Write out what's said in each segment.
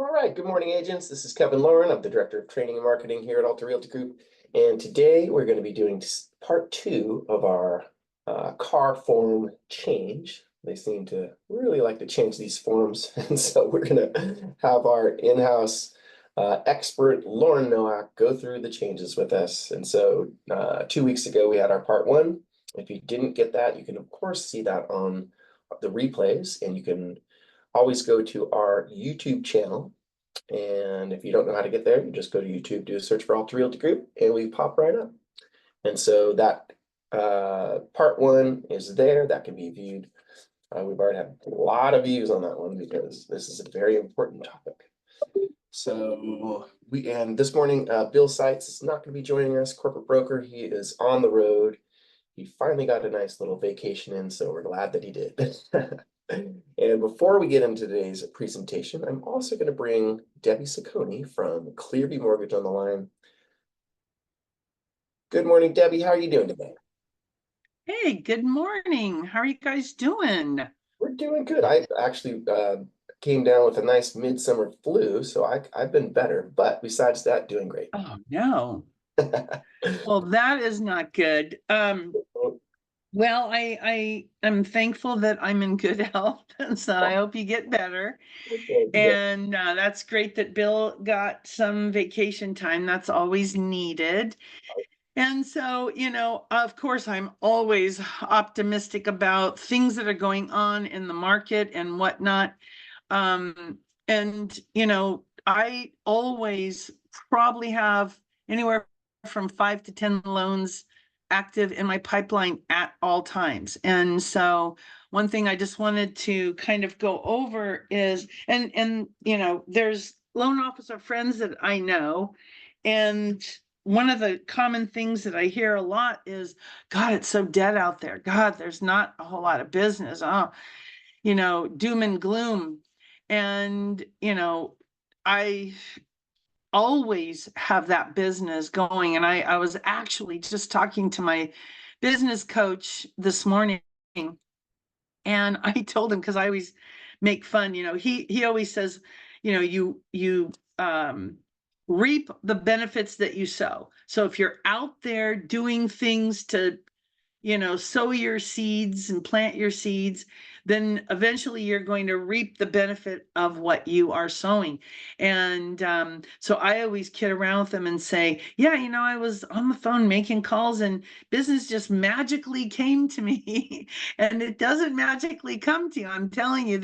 All right, good morning, agents. This is Kevin Lauren. I'm the Director of Training and Marketing here at Alta Realty Group. And today we're going to be doing part 2 of our C.A.R form change. They seem to really like to change these forms. And so we're going to have our in-house expert, Lauren Nowak, go through the changes with us. And so 2 weeks ago, we had our part 1. If you didn't get that, you can, of course, see that on the replays, and you can always go to our YouTube channel. And if you don't know how to get there, you just go to YouTube, do a search for Alta Realty Group, and we pop right up. And so that part 1 is there. That can be viewed. We've already had a lot of views on that one because this is a very important topic. So and this morning, Bill Seitz is not going to be joining us, corporate broker. He is on the road. He finally got a nice little vacation in, so we're glad that he did. And before we get into today's presentation, I'm also going to bring Debbie Saccone from Clearview Mortgage on the line. Good morning, Debbie. How are you doing today? Hey, good morning. How are you guys doing? We're doing good. I actually came down with a nice midsummer flu, so I've been better. But besides that, doing great. Oh, no. Well, that is not good. Well, I am thankful that I'm in good health, so I hope you get better. And that's great that Bill got some vacation time. That's always needed. And so, of course, I'm always optimistic about things that are going on in the market and whatnot. And, I always probably have anywhere from 5 to 10 loans active in my pipeline at all times. And so one thing I just wanted to kind of go over is, and there's loan officer friends that I know, and one of the common things that I hear a lot is, God, it's so dead out there. God, there's not a whole lot of business. Oh, doom and gloom. And, I always have that business going. And I was actually just talking to my business coach this morning, and I told him, because I always make fun, he always says, you reap the benefits that you sow. So if you're out there doing things to sow your seeds and plant your seeds, then eventually you're going to reap the benefit of what you are sowing. And so I always kid around with them and say, yeah, I was on the phone making calls and business just magically came to me. And it doesn't magically come to you. I'm telling you,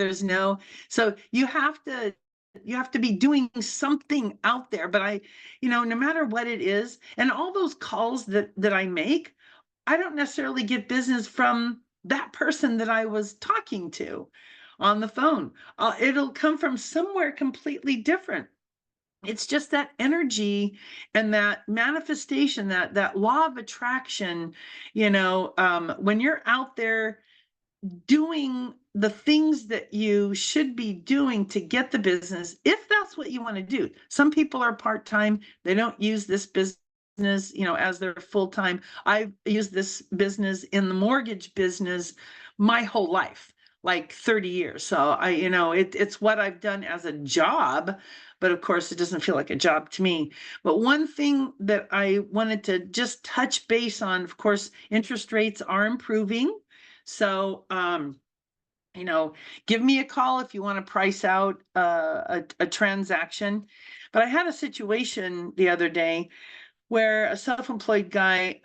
so you have to be doing something out there. But no matter what it is, and all those calls that I make, I don't necessarily get business from that person that I was talking to on the phone. It'll come from somewhere completely different. It's just that energy and that manifestation, that law of attraction, when you're out there doing the things that you should be doing to get the business, if that's what you want to do. Some people are part-time. They don't use this business as their full-time. I've used this business in the mortgage business my whole life, like 30 years. So it's what I've done as a job, but of course it doesn't feel like a job to me. But one thing that I wanted to just touch base on, of course, interest rates are improving. So, give me a call if you want to price out a transaction. But I had a situation the other day where a self-employed guy,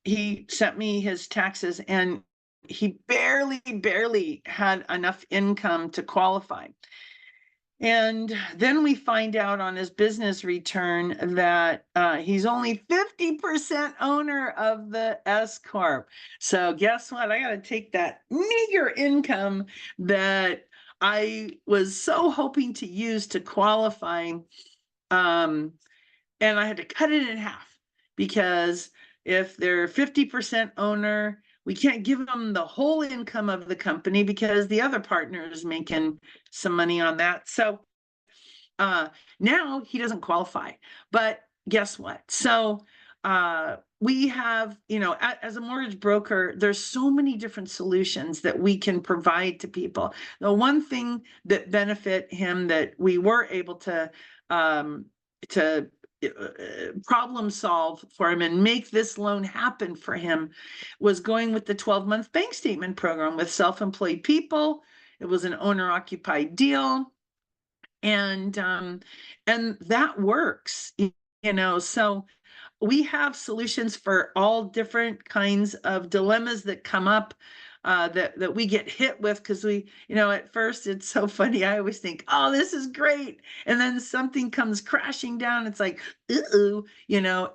he sent me his taxes and he barely had enough income to qualify. And then we find out on his business return that he's only 50% owner of the S Corp. So guess what? I got to take that meager income that I was so hoping to use to qualify, and I had to cut it in half, because if they're 50% owner, we can't give them the whole income of the company because the other partner is making some money on that. So now he doesn't qualify. But guess what? So we have, as a mortgage broker, there's so many different solutions that we can provide to people. The one thing that benefit him that we were able to to problem solve for him and make this loan happen for him was going with the 12-month bank statement program with self-employed people. It was an owner-occupied deal, and that works, so we have solutions for all different kinds of dilemmas that come up, that we get hit with, because at first it's so funny. I always think, oh, this is great. And then something comes crashing down. It's like, uh-oh,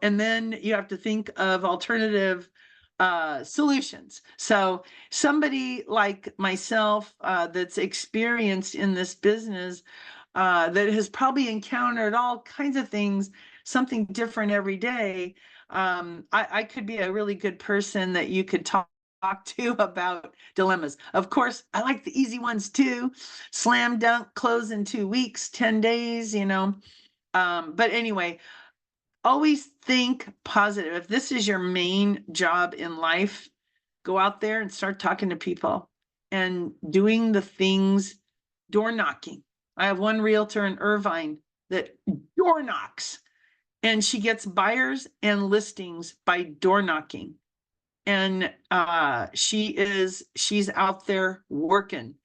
and then you have to think of alternative solutions. So somebody like myself, that's experienced in this business, that has probably encountered all kinds of things, something different every day. I could be a really good person that you could talk to about dilemmas. Of course, I like the easy ones too. Slam dunk, close in 2 weeks, 10 days, But anyway, always think positive. If this is your main job in life, go out there and start talking to people and doing the things, door knocking. I have one realtor in Irvine that door knocks, and she gets buyers and listings by door knocking. And she's out there working,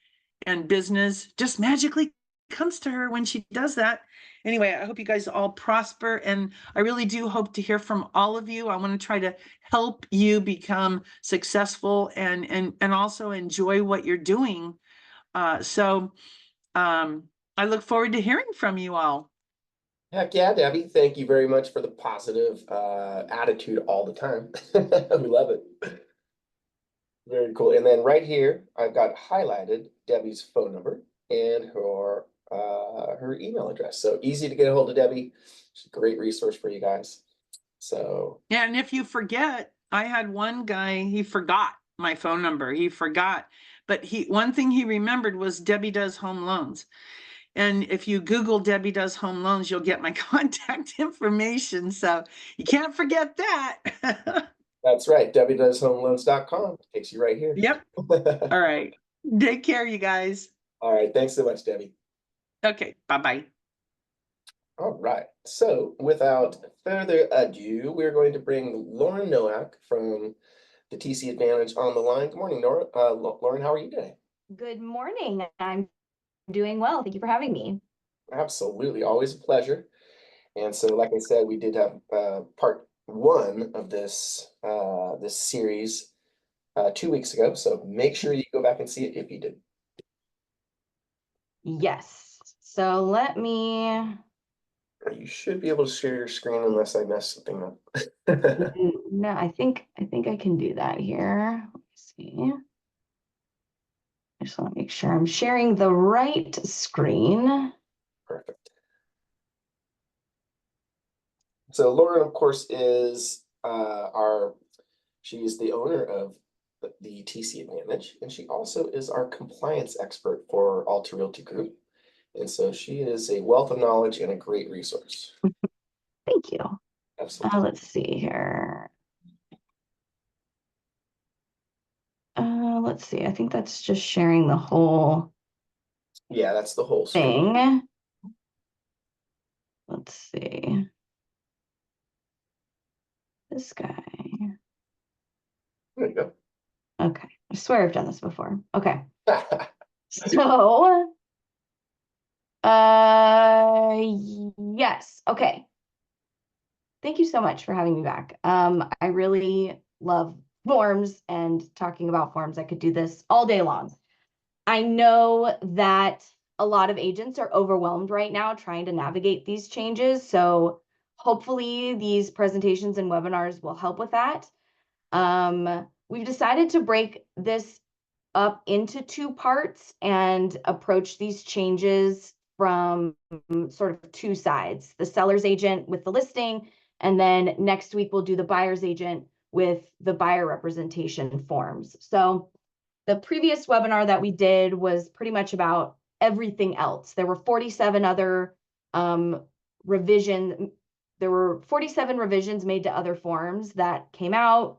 and business just magically comes to her when she does that. Anyway, I hope you guys all prosper, and I really do hope to hear from all of you. I want to try to help you become successful and also enjoy what you're doing. So I look forward to hearing from you all. Heck yeah, Debbie. Thank you very much for the positive attitude all the time. We love it. Very cool. And then right here, I've got highlighted Debbie's phone number and her email address. So easy to get a hold of Debbie. She's a great resource for you guys. So Yeah, and if you forget, I had one guy, he forgot my phone number. He forgot, but one thing he remembered was Debbie Does Home Loans. And if you Google Debbie Does Home Loans, you'll get my contact information. So you can't forget that. that's right. DebbieDoesHomeLoans.com takes you right here. Yep. All right. Take care, you guys. All right. Thanks so much, Debbie. Okay. Bye-bye. All right. So without further ado, we're going to bring Lauren Nowak from the TC Advantage on the line. Good morning, Nora. Lauren, how are you today? Good morning. I'm doing well. Thank you for having me. Absolutely. Always a pleasure. And so, like I said, we did have part one of this this series 2 weeks ago. So make sure you go back and see it if you did. Yes. So let me. You should be able to share your screen unless I mess something up. No, I think I can do that here. Let me see. I just want to make sure I'm sharing the right screen. Perfect. So Lauren, of course, is she's the owner of the TC Advantage, and she also is our compliance expert for Alta Realty Group. And so she is a wealth of knowledge and a great resource. Thank you. Absolutely. Let's see here. Let's see. I think that's just sharing the whole Yeah, that's the whole screen. thing. Let's see. This guy. There you go. Okay. I swear I've done this before. Okay. So, yes. Okay. Thank you so much for having me back. I really love forms and talking about forms. I could do this all day long. I know that a lot of agents are overwhelmed right now trying to navigate these changes. So hopefully these presentations and webinars will help with that. We've decided to break this up into 2 parts and approach these changes from sort of 2 sides, the seller's agent with the listing, and then next week we'll do the buyer's agent with the buyer representation forms. So the previous webinar that we did was pretty much about everything else. There were 47 other there were 47 revisions made to other forms that came out,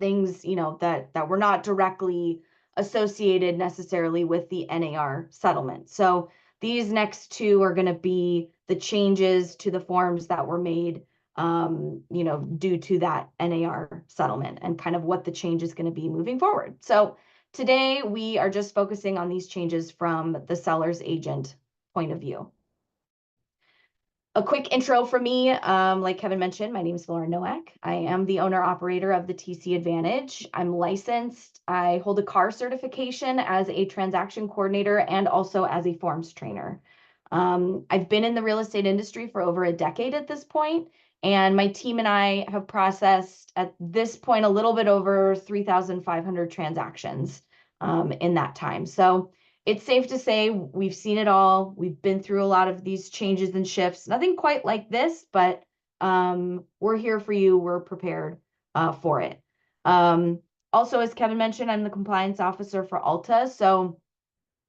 things, that were not directly associated necessarily with the NAR settlement. So these next two are going to be the changes to the forms that were made, due to that NAR settlement, and kind of what the change is going to be moving forward. So today we are just focusing on these changes from the seller's agent point of view. A quick intro for me, like Kevin mentioned, my name is Lauren Nowak. I am the owner-operator of the TC Advantage. I'm licensed. I hold a C.A.R certification as a transaction coordinator and also as a forms trainer. I've been in the real estate industry for over a decade at this point, and my team and I have processed at this point a little bit over 3,500 transactions in that time. So it's safe to say we've seen it all. We've been through a lot of these changes and shifts. Nothing quite like this, but we're here for you. We're prepared for it. Also, as Kevin mentioned, I'm the compliance officer for Alta. So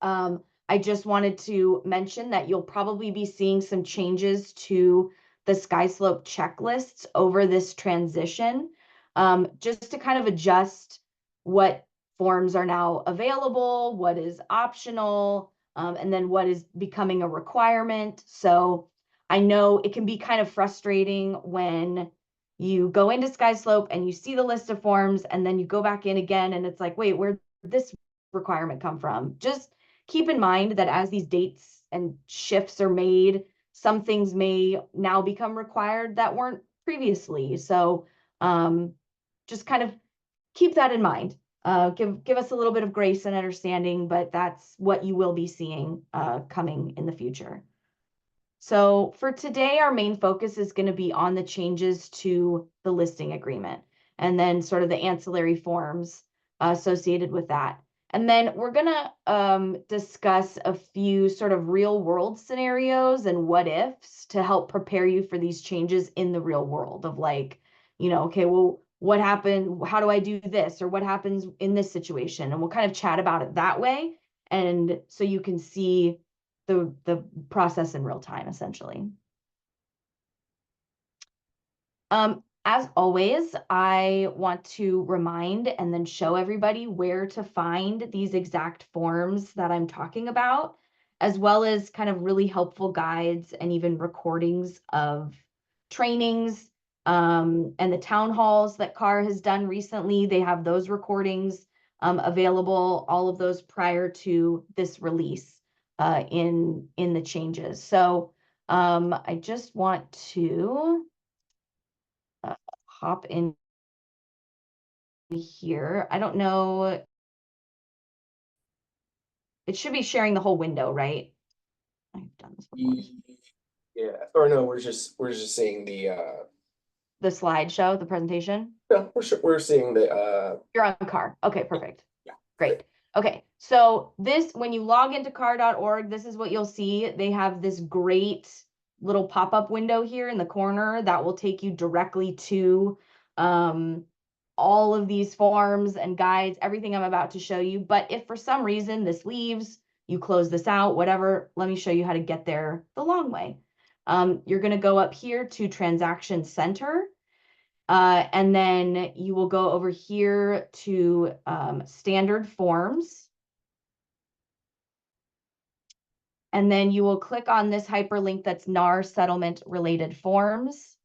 I just wanted to mention that you'll probably be seeing some changes to the SkySlope checklists over this transition, just to kind of adjust what forms are now available, what is optional, and then what is becoming a requirement. So I know it can be kind of frustrating when you go into SkySlope and you see the list of forms, and then you go back in again and it's like, wait, where did this requirement come from? Just keep in mind that as these dates and shifts are made, some things may now become required that weren't previously. So just kind of keep that in mind. Give us a little bit of grace and understanding, but that's what you will be seeing coming in the future. So for today, our main focus is going to be on the changes to the listing agreement, and then sort of the ancillary forms associated with that. And then we're going to discuss a few sort of real world scenarios and what ifs to help prepare you for these changes in the real world of like, okay, well, what happened? How do I do this? Or what happens in this situation? And we'll kind of chat about it that way. And so you can see the process in real time, essentially. As always, I want to remind and then show everybody where to find these exact forms that I'm talking about, as well as kind of really helpful guides and even recordings of trainings and the town halls that C.A.R has done recently. They have those recordings available, all of those prior to this release in the changes. So I just want to hop in here. I don't know. It should be sharing the whole window, right? I've done this before. Yeah, or no, we're just seeing the slideshow, the presentation. no, we're seeing the You're on C.A.R. Okay, perfect. Yeah. Great. Okay, so this, when you log into CAR.org, this is what you'll see. They have this great little pop-up window here in the corner that will take you directly to all of these forms and guides, everything I'm about to show you. But if for some reason this leaves, you close this out, whatever, let me show you how to get there the long way. You're going to go up here to Transaction Center. And then you will go over here to standard forms. And then you will click on this hyperlink that's NAR settlement related forms.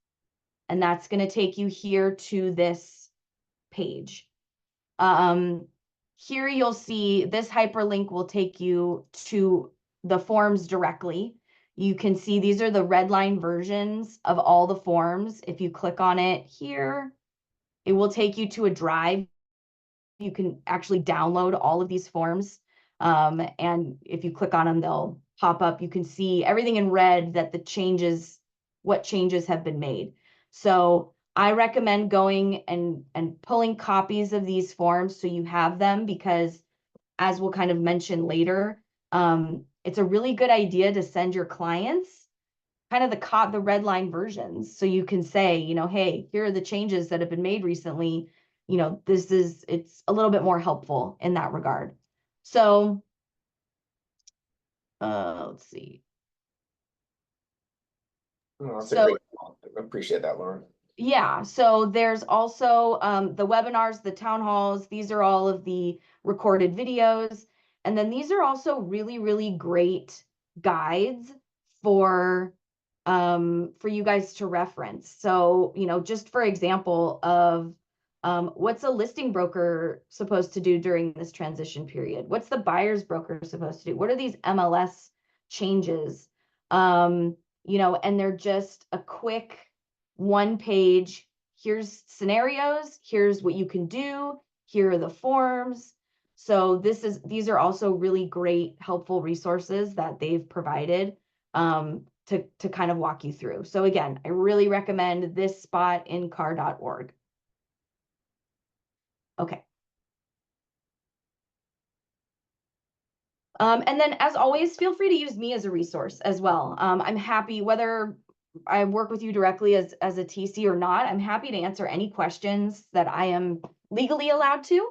And that's going to take you here to this page. Here you'll see this hyperlink will take you to the forms directly. You can see these are the red line versions of all the forms. If you click on it here, it will take you to a drive. You can actually download all of these forms. And if you click on them, they'll pop up. You can see everything in red that what changes have been made. So I recommend going and pulling copies of these forms so you have them, because as we'll kind of mention later, it's a really good idea to send your clients kind of the red line versions. So you can say, hey, here are the changes that have been made recently. It's a little bit more helpful in that regard. So let's see. Well, that's a So great, I appreciate that, Lauren. yeah, so there's also the webinars, the town halls. These are all of the recorded videos. And then these are also really, really great guides for you guys to reference. So, you know, just for example of what's a listing broker supposed to do during this transition period? What's the buyer's broker supposed to do? What are these MLS changes? You know, and they're just a quick one page, here's scenarios, here's what you can do, here are the forms. So these are also really great, helpful resources that they've provided to kind of walk you through. So again, I really recommend this spot in C.A.R.org. Okay. And then as always, feel free to use me as a resource as well. I'm happy, whether I work with you directly as a TC or not, I'm happy to answer any questions that I am legally allowed to,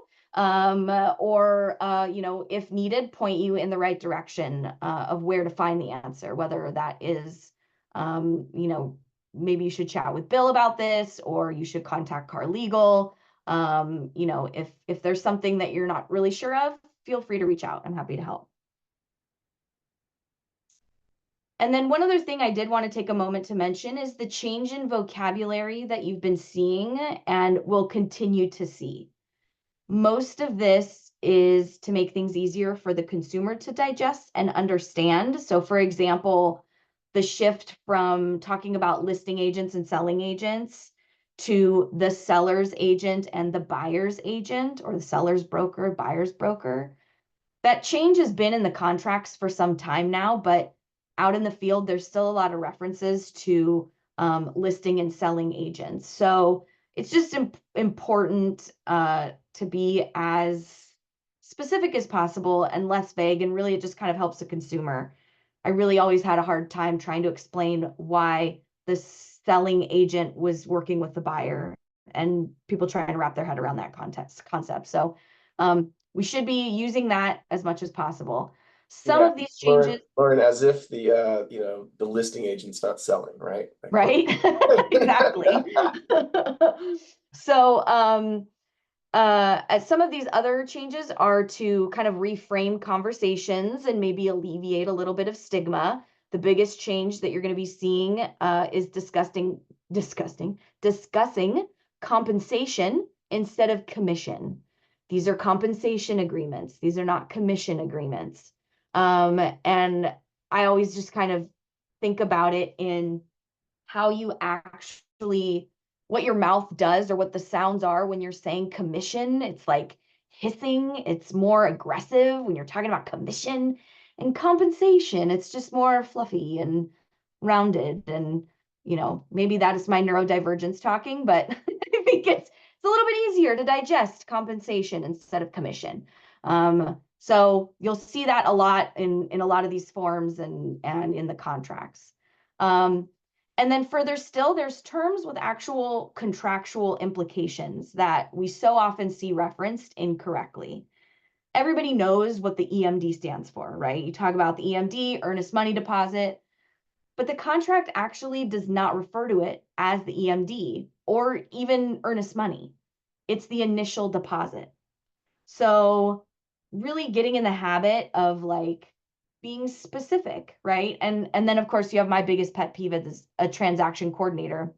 or, you know, if needed, point you in the right direction of where to find the answer, whether that is, you know, maybe you should chat with Bill about this, or you should contact C.A.R Legal. You know, if there's something that you're not really sure of, feel free to reach out. I'm happy to help. And then one other thing I did want to take a moment to mention is the change in vocabulary that you've been seeing and will continue to see. Most of this is to make things easier for the consumer to digest and understand. So for example, the shift from talking about listing agents and selling agents to the seller's agent and the buyer's agent, or the seller's broker, buyer's broker. That change has been in the contracts for some time now, but out in the field, there's still a lot of references to listing and selling agents. So it's just important to be as specific as possible and less vague, and really it just kind of helps the consumer. I really always had a hard time trying to explain why the selling agent was working with the buyer, and people trying to wrap their head around that concept. So we should be using that as much as possible. Some Yeah, of these changes, Lauren, as if the you know, the listing agent's not selling, right? Like, right? Exactly. So some of these other changes are to kind of reframe conversations and maybe alleviate a little bit of stigma. The biggest change that you're going to be seeing is discussing compensation instead of commission. These are compensation agreements. These are not commission agreements. And I always just kind of think about it in how you actually, what your mouth does or what the sounds are when you're saying commission. It's like hissing, it's more aggressive when you're talking about commission. And compensation, it's just more fluffy and rounded. And, you know, maybe that is my neurodivergence talking, but I think it's a little bit easier to digest compensation instead of commission. So you'll see that a lot in a lot of these forms and in the contracts. And then further still, there's terms with actual contractual implications that we so often see referenced incorrectly. Everybody knows what the EMD stands for, right? You talk about the EMD, earnest money deposit, but the contract actually does not refer to it as the EMD or even earnest money. It's the initial deposit. So really getting in the habit of like being specific, right? And then of course you have my biggest pet peeve as a transaction coordinator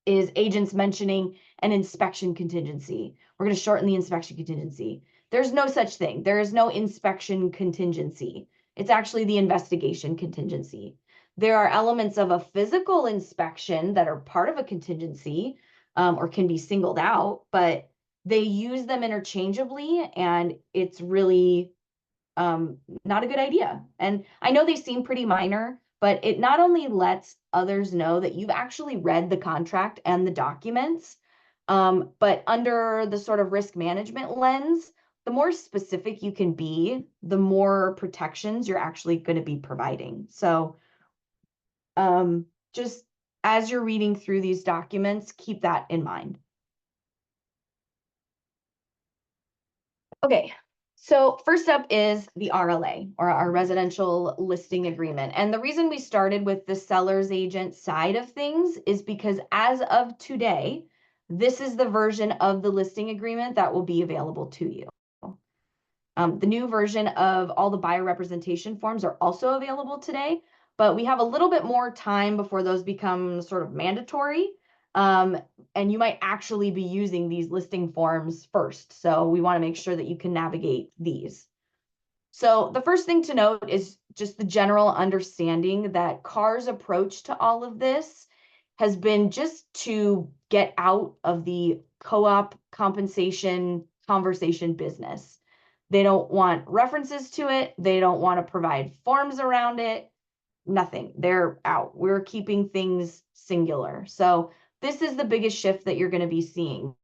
is agents mentioning an inspection contingency. We're going to shorten the inspection contingency. There's no such thing. There is no inspection contingency. It's actually the investigation contingency. There are elements of a physical inspection that are part of a contingency or can be singled out, but they use them interchangeably, and it's really not a good idea. And I know they seem pretty minor, but it not only lets others know that you've actually read the contract and the documents, but under the sort of risk management lens, the more specific you can be, the more protections you're actually going to be providing. So just as you're reading through these documents, keep that in mind. Okay, So first up is the RLA, or our residential listing agreement. And the reason we started with the seller's agent side of things is because as of today, this is the version of the listing agreement that will be available to you. The new version of all the buyer representation forms are also available today, but we have a little bit more time before those become sort of mandatory. And you might actually be using these listing forms first. So we want to make sure that you can navigate these. So the first thing to note is just the general understanding that C.A.R's approach to all of this has been just to get out of the co-op compensation conversation business. They don't want references to it. They don't want to provide forms around it. Nothing. They're out. We're keeping things singular. So this is the biggest shift that you're going to be seeing.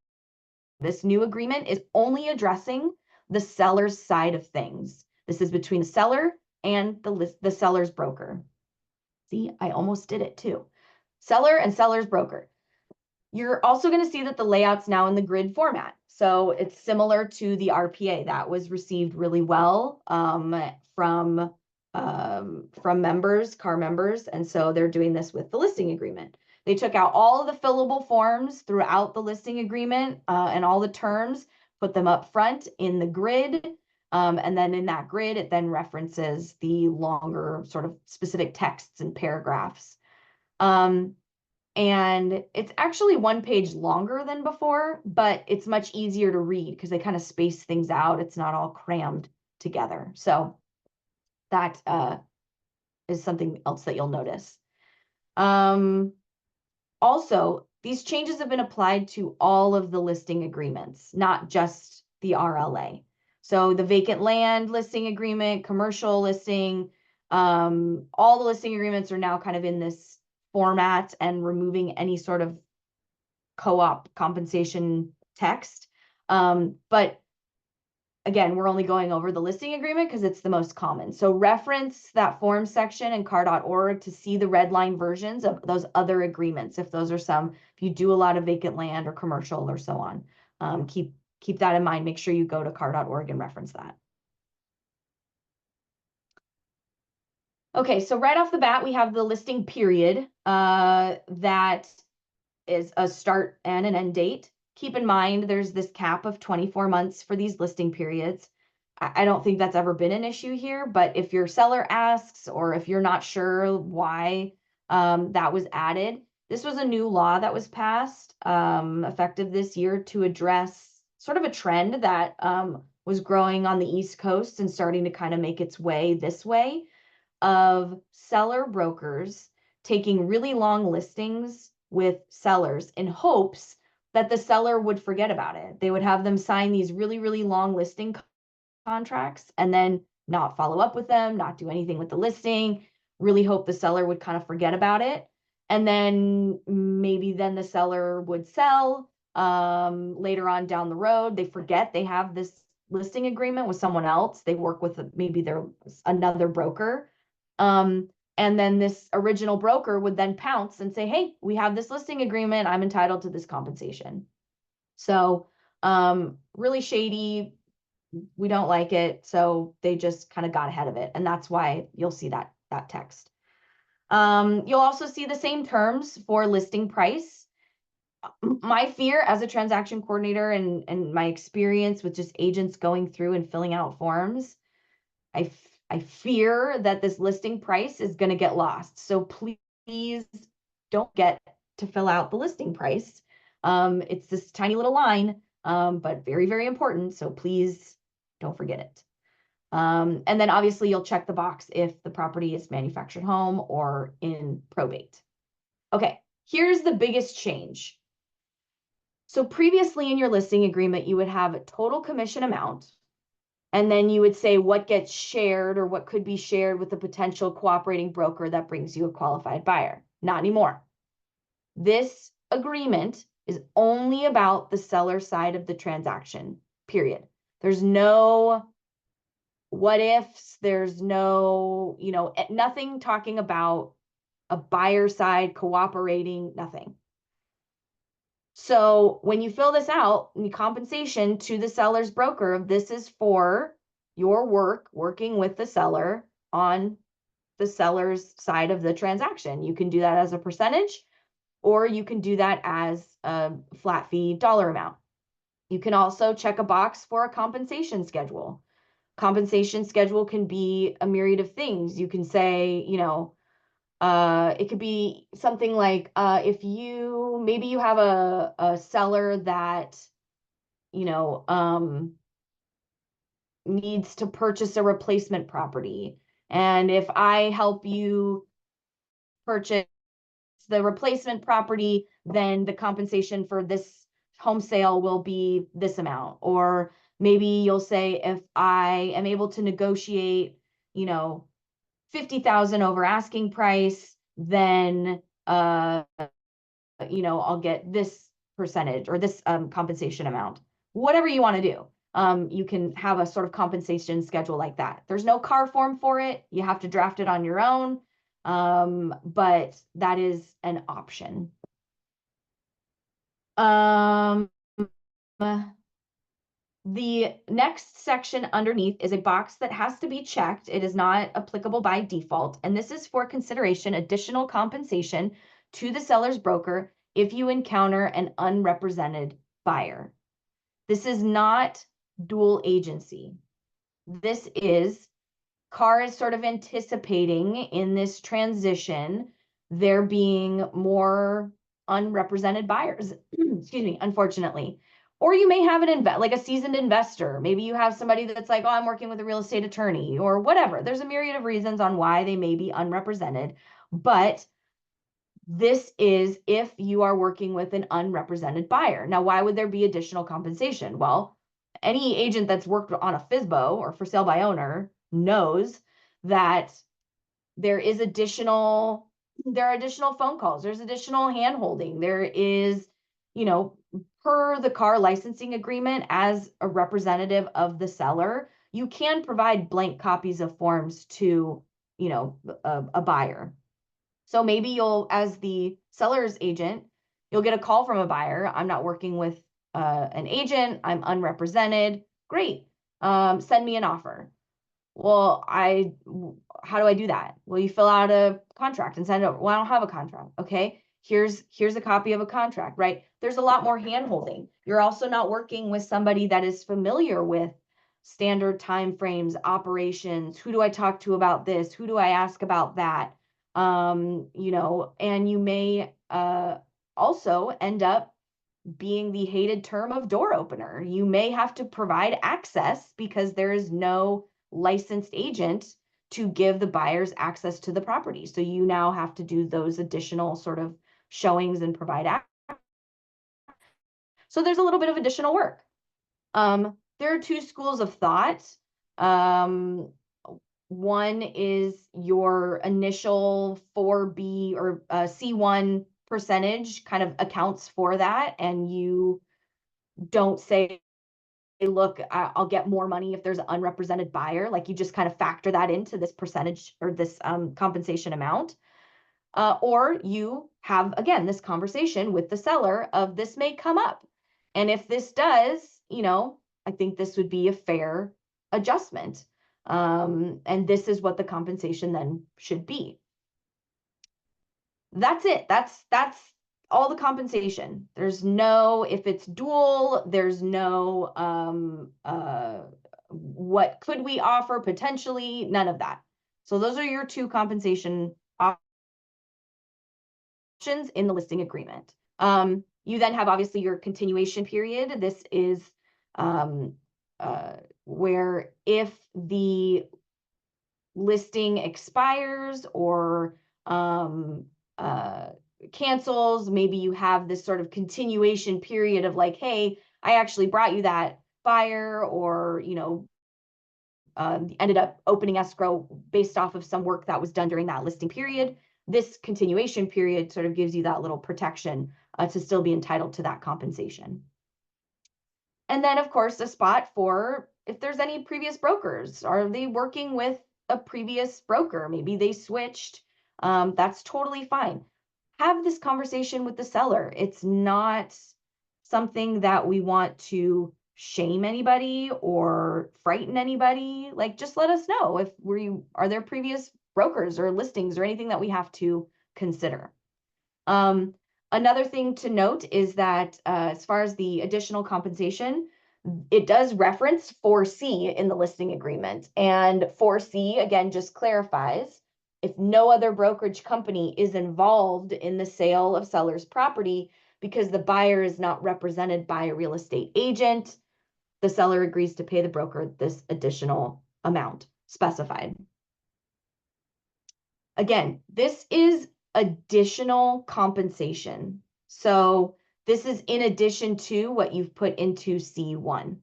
This new agreement is only addressing the seller's side of things. This is between the seller and the seller's broker. See, I almost did it too. Seller and seller's broker. You're also going to see that the layout's now in the grid format. So it's similar to the RPA that was received really well from members, C.A.R members. And so they're doing this with the listing agreement. They took out all of the fillable forms throughout the listing agreement and all the terms, put them up front in the grid. And then in that grid, it then references the longer sort of specific texts and paragraphs. And it's actually one page longer than before, but it's much easier to read because they kind of space things out. It's not all crammed together. So that is something else that you'll notice. Also, these changes have been applied to all of the listing agreements, not just the RLA. So the vacant land listing agreement, commercial listing, all the listing agreements are now kind of in this format and removing any sort of co-op compensation text. But again, we're only going over the listing agreement because it's the most common. So reference that form section in CAR.org to see the red line versions of those other agreements. If those are if you do a lot of vacant land or commercial or so on, keep that in mind. Make sure you go to CAR.org and reference that. Okay, so right off the bat, we have the listing period that is a start and an end date. Keep in mind, there's this cap of 24 months for these listing periods. I don't think that's ever been an issue here, but if your seller asks, or if you're not sure why that was added, this was a new law that was passed effective this year to address sort of a trend that was growing on the East Coast and starting to kind of make its way this way, of seller brokers taking really long listings with sellers in hopes that the seller would forget about it. They would have them sign these really, really long listing contracts and then not follow up with them, not do anything with the listing, really hope the seller would kind of forget about it. And then maybe then the seller would sell later on down the road. They forget they have this listing agreement with someone else. They work with maybe another broker. And then this original broker would then pounce and say, hey, we have this listing agreement. I'm entitled to this compensation. So really shady. We don't like it. So they just kind of got ahead of it. And that's why you'll see that text. You'll also see the same terms for listing price. My fear as a transaction coordinator and my experience with just agents going through and filling out forms, I fear that this listing price is going to get lost. So please don't get to fill out the listing price. It's this tiny little line, but very, very important. So please don't forget it. And then obviously you'll check the box if the property is manufactured home or in probate. Okay, here's the biggest change. So previously in your listing agreement, you would have a total commission amount. And then you would say what gets shared or what could be shared with a potential cooperating broker that brings you a qualified buyer. Not anymore. This agreement is only about the seller side of the transaction, period. There's no what ifs, there's no, nothing talking about a buyer side cooperating, nothing. So when you fill this out, the compensation to the seller's broker, this is for your working with the seller on the seller's side of the transaction. You can do that as a percentage, or you can do that as a flat fee dollar amount. You can also check a box for a compensation schedule. Compensation schedule can be a myriad of things. You can say, you know, it could be something like if maybe you have a seller that, you know, needs to purchase a replacement property. And if I help you purchase the replacement property, then the compensation for this home sale will be this amount. Or maybe you'll say, if I am able to negotiate, you know, 50,000 over asking price, then, you know, I'll get this percentage or this compensation amount. Whatever you want to do. You can have a sort of compensation schedule like that. There's no C.A.R form for it. You have to draft it on your own. But that is an option. The next section underneath is a box that has to be checked. It is not applicable by default. And this is for consideration additional compensation to the seller's broker if you encounter an unrepresented buyer. This is not dual agency. This is C.A.R is sort of anticipating in this transition there being more unrepresented buyers, excuse me, unfortunately. Or you may have like a seasoned investor. Maybe you have somebody that's like, oh, I'm working with a real estate attorney or whatever. There's a myriad of reasons on why they may be unrepresented. But this is if you are working with an unrepresented buyer. Now, why would there be additional compensation? Well, any agent that's worked on a FSBO or for sale by owner knows that there are additional phone calls, there's additional hand-holding, there is, you know, per the C.A.R licensing agreement, as a representative of the seller, you can provide blank copies of forms to, you know, a buyer. So maybe you'll, as the seller's agent, you'll get a call from a buyer. I'm not working with an agent, I'm unrepresented. Great, send me an offer. Well, how do I do that? Well, you fill out a contract and send it over. Well, I don't have a contract. Okay, here's a copy of a contract, right? There's a lot more hand-holding. You're also not working with somebody that is familiar with standard timeframes, operations. Who do I talk to about this? Who do I ask about that? You know, and you may also end up being the hated term of door opener. You may have to provide access because there is no licensed agent to give the buyers access to the property. So you now have to do those additional sort of showings and provide access. So there's a little bit of additional work. There are two schools of thought. One is your initial 4B or C1 percentage kind of accounts for that, and you don't say, look, I'll get more money if there's an unrepresented buyer. Like, you just kind of factor that into this percentage or this compensation amount. Or you have, again, this conversation with the seller of this may come up. And if this does, you know, I think this would be a fair adjustment. And this is what the compensation then should be. That's it. That's all the compensation. There's no, if it's dual, there's no, what could we offer potentially? None of that. So those are your two compensation options in the listing agreement. You then have obviously your continuation period. This is where if the listing expires or cancels, maybe you have this sort of continuation period of like, hey, I actually brought you that buyer, or, you know, ended up opening escrow based off of some work that was done during that listing period. This continuation period sort of gives you that little protection to still be entitled to that compensation. And then, of course, a spot for if there's any previous brokers. Are they working with a previous broker? Maybe they switched. That's totally fine. Have this conversation with the seller. It's not something that we want to shame anybody or frighten anybody, like just let us know if are there previous brokers or listings or anything that we have to consider. Another thing to note is that as far as the additional compensation, it does reference 4C in the listing agreement. And 4C, again, just clarifies if no other brokerage company is involved in the sale of seller's property because the buyer is not represented by a real estate agent, the seller agrees to pay the broker this additional amount specified. Again, this is additional compensation. So this is in addition to what you've put into C1.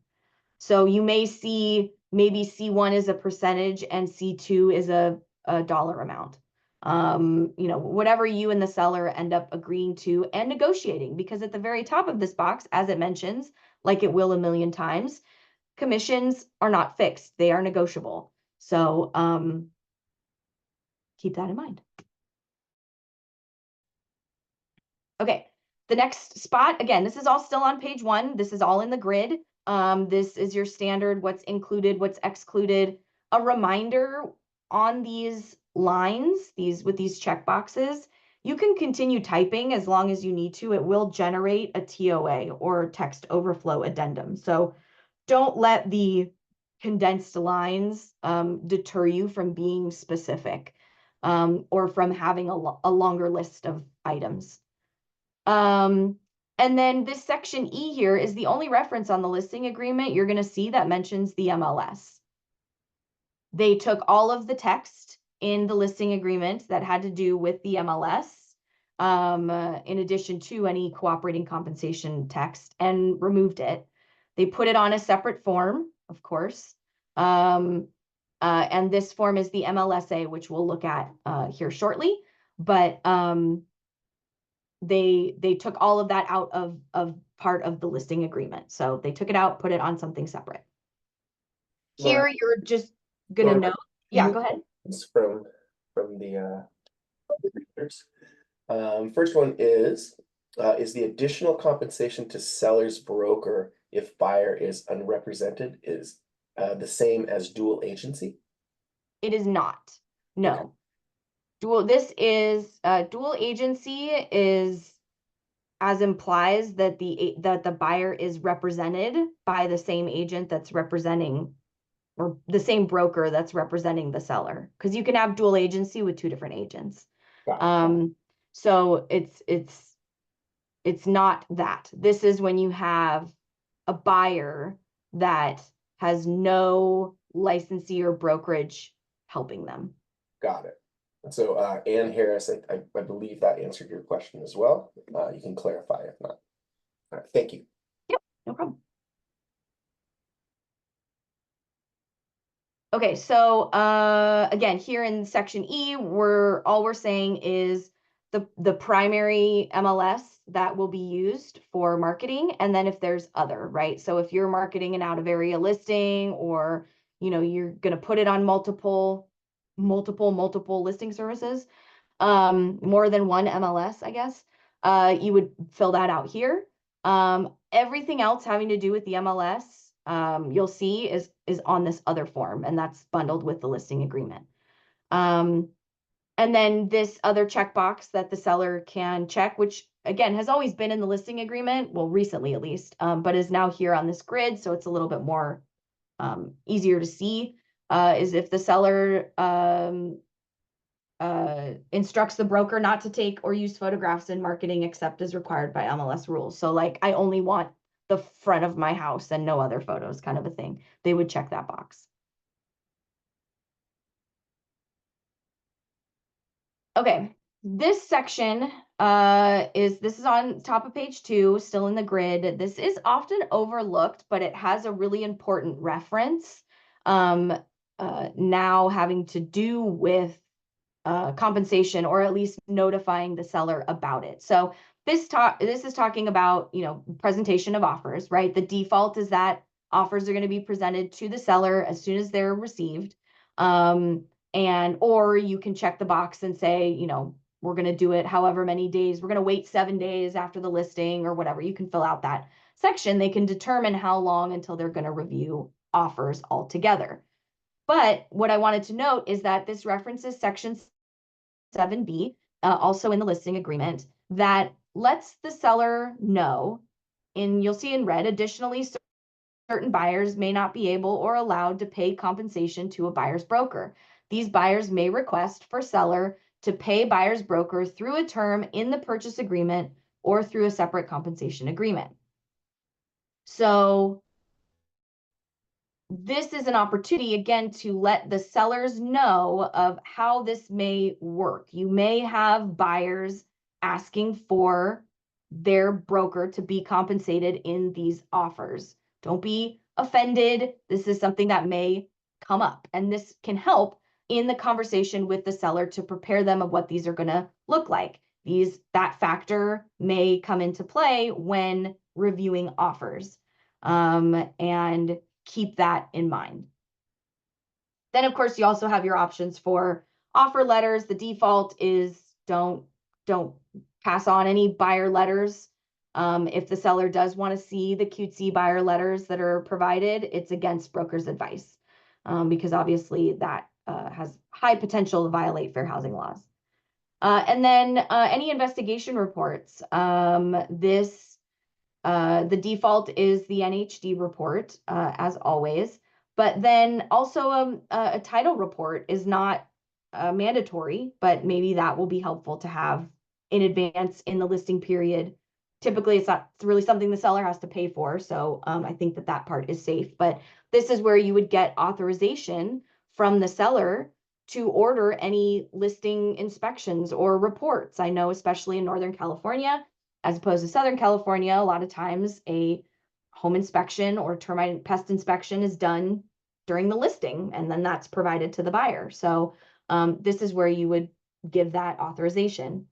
So you may see maybe C1 is a percentage and C2 is a dollar amount. You know, whatever you and the seller end up agreeing to and negotiating, because at the very top of this box, as it mentions, like it will a million times, commissions are not fixed. They are negotiable. So keep that in mind. Okay, the next spot, again, this is all still on page 1. This is all in the grid. This is your standard, what's included, what's excluded. A reminder on these lines, with these check boxes, you can continue typing as long as you need to. It will generate a TOA or text overflow addendum. So don't let the condensed lines deter you from being specific or from having a longer list of items. And then this section E here is the only reference on the listing agreement you're going to see that mentions the MLS. They took all of the text in the listing agreement that had to do with the MLS, in addition to any cooperating compensation text, and removed it. They put it on a separate form, of course. And this form is the MLSA, which we'll look at here shortly. But they took all of that out of part of the listing agreement. So they took it out, put it on something separate. Here, you're just gonna note. Yeah, go ahead. From the readers. First one is the additional compensation to seller's broker if buyer is unrepresented is the same as dual agency? It is not. No. Okay. Dual agency is, as implies that the buyer is represented by the same agent that's representing, or the same broker that's representing the seller, because you can have dual agency with 2 different agents. So it's not that. This is when you have a buyer that has no licensee or brokerage helping them. Got it. So Ann Harris, I believe that answered your question as well. You can clarify if not. All right, thank you. Yep, no problem. Okay, so again, here in section E, all we're saying is the primary MLS that will be used for marketing, and then if there's other, right? So if you're marketing an out of area listing, or you're gonna put it on multiple listing services, more than one MLS, I guess, you would fill that out here. Everything else having to do with the MLS, you'll see is on this other form, and that's bundled with the listing agreement. And then this other checkbox that the seller can check, which again has always been in the listing agreement, well, recently at least, but is now here on this grid, so it's a little bit more easier to see, is if the seller instructs the broker not to take or use photographs in marketing except as required by MLS rules. So like, I only want the front of my house and no other photos, kind of a thing. They would check that box. Okay, this section this is on top of page 2, still in the grid. This is often overlooked, but it has a really important reference now having to do with compensation, or at least notifying the seller about it. So this is talking about, presentation of offers, right? The default is that offers are going to be presented to the seller as soon as they're received. Or you can check the box and say, we're going to do it however many days. We're going to wait 7 days after the listing or whatever. You can fill out that section, they can determine how long until they're going to review offers altogether. But what I wanted to note is that this references section 7B, also in the listing agreement, that lets the seller know, and you'll see in red, additionally, certain buyers may not be able or allowed to pay compensation to a buyer's broker. These buyers may request for seller to pay buyer's broker through a term in the purchase agreement or through a separate compensation agreement. So this is an opportunity, again, to let the sellers know of how this may work. You may have buyers asking for their broker to be compensated in these offers. Don't be offended. This is something that may come up, and this can help in the conversation with the seller to prepare them of what these are going to look like. That factor may come into play when reviewing offers, and keep that in mind. Then, of course, you also have your options for offer letters. The default is don't pass on any buyer letters. If the seller does want to see the cutesy buyer letters that are provided, it's against broker's advice, because obviously that has high potential to violate fair housing laws. And then any investigation reports. The default is the NHD report, as always, but then also a title report is not mandatory, but maybe that will be helpful to have in advance in the listing period. Typically, it's not really something the seller has to pay for, so I think that part is safe. But this is where you would get authorization from the seller to order any listing inspections or reports. I know, especially in Northern California, as opposed to Southern California, a lot of times a home inspection or termite and pest inspection is done during the listing, and then that's provided to the buyer. So this is where you would give that authorization.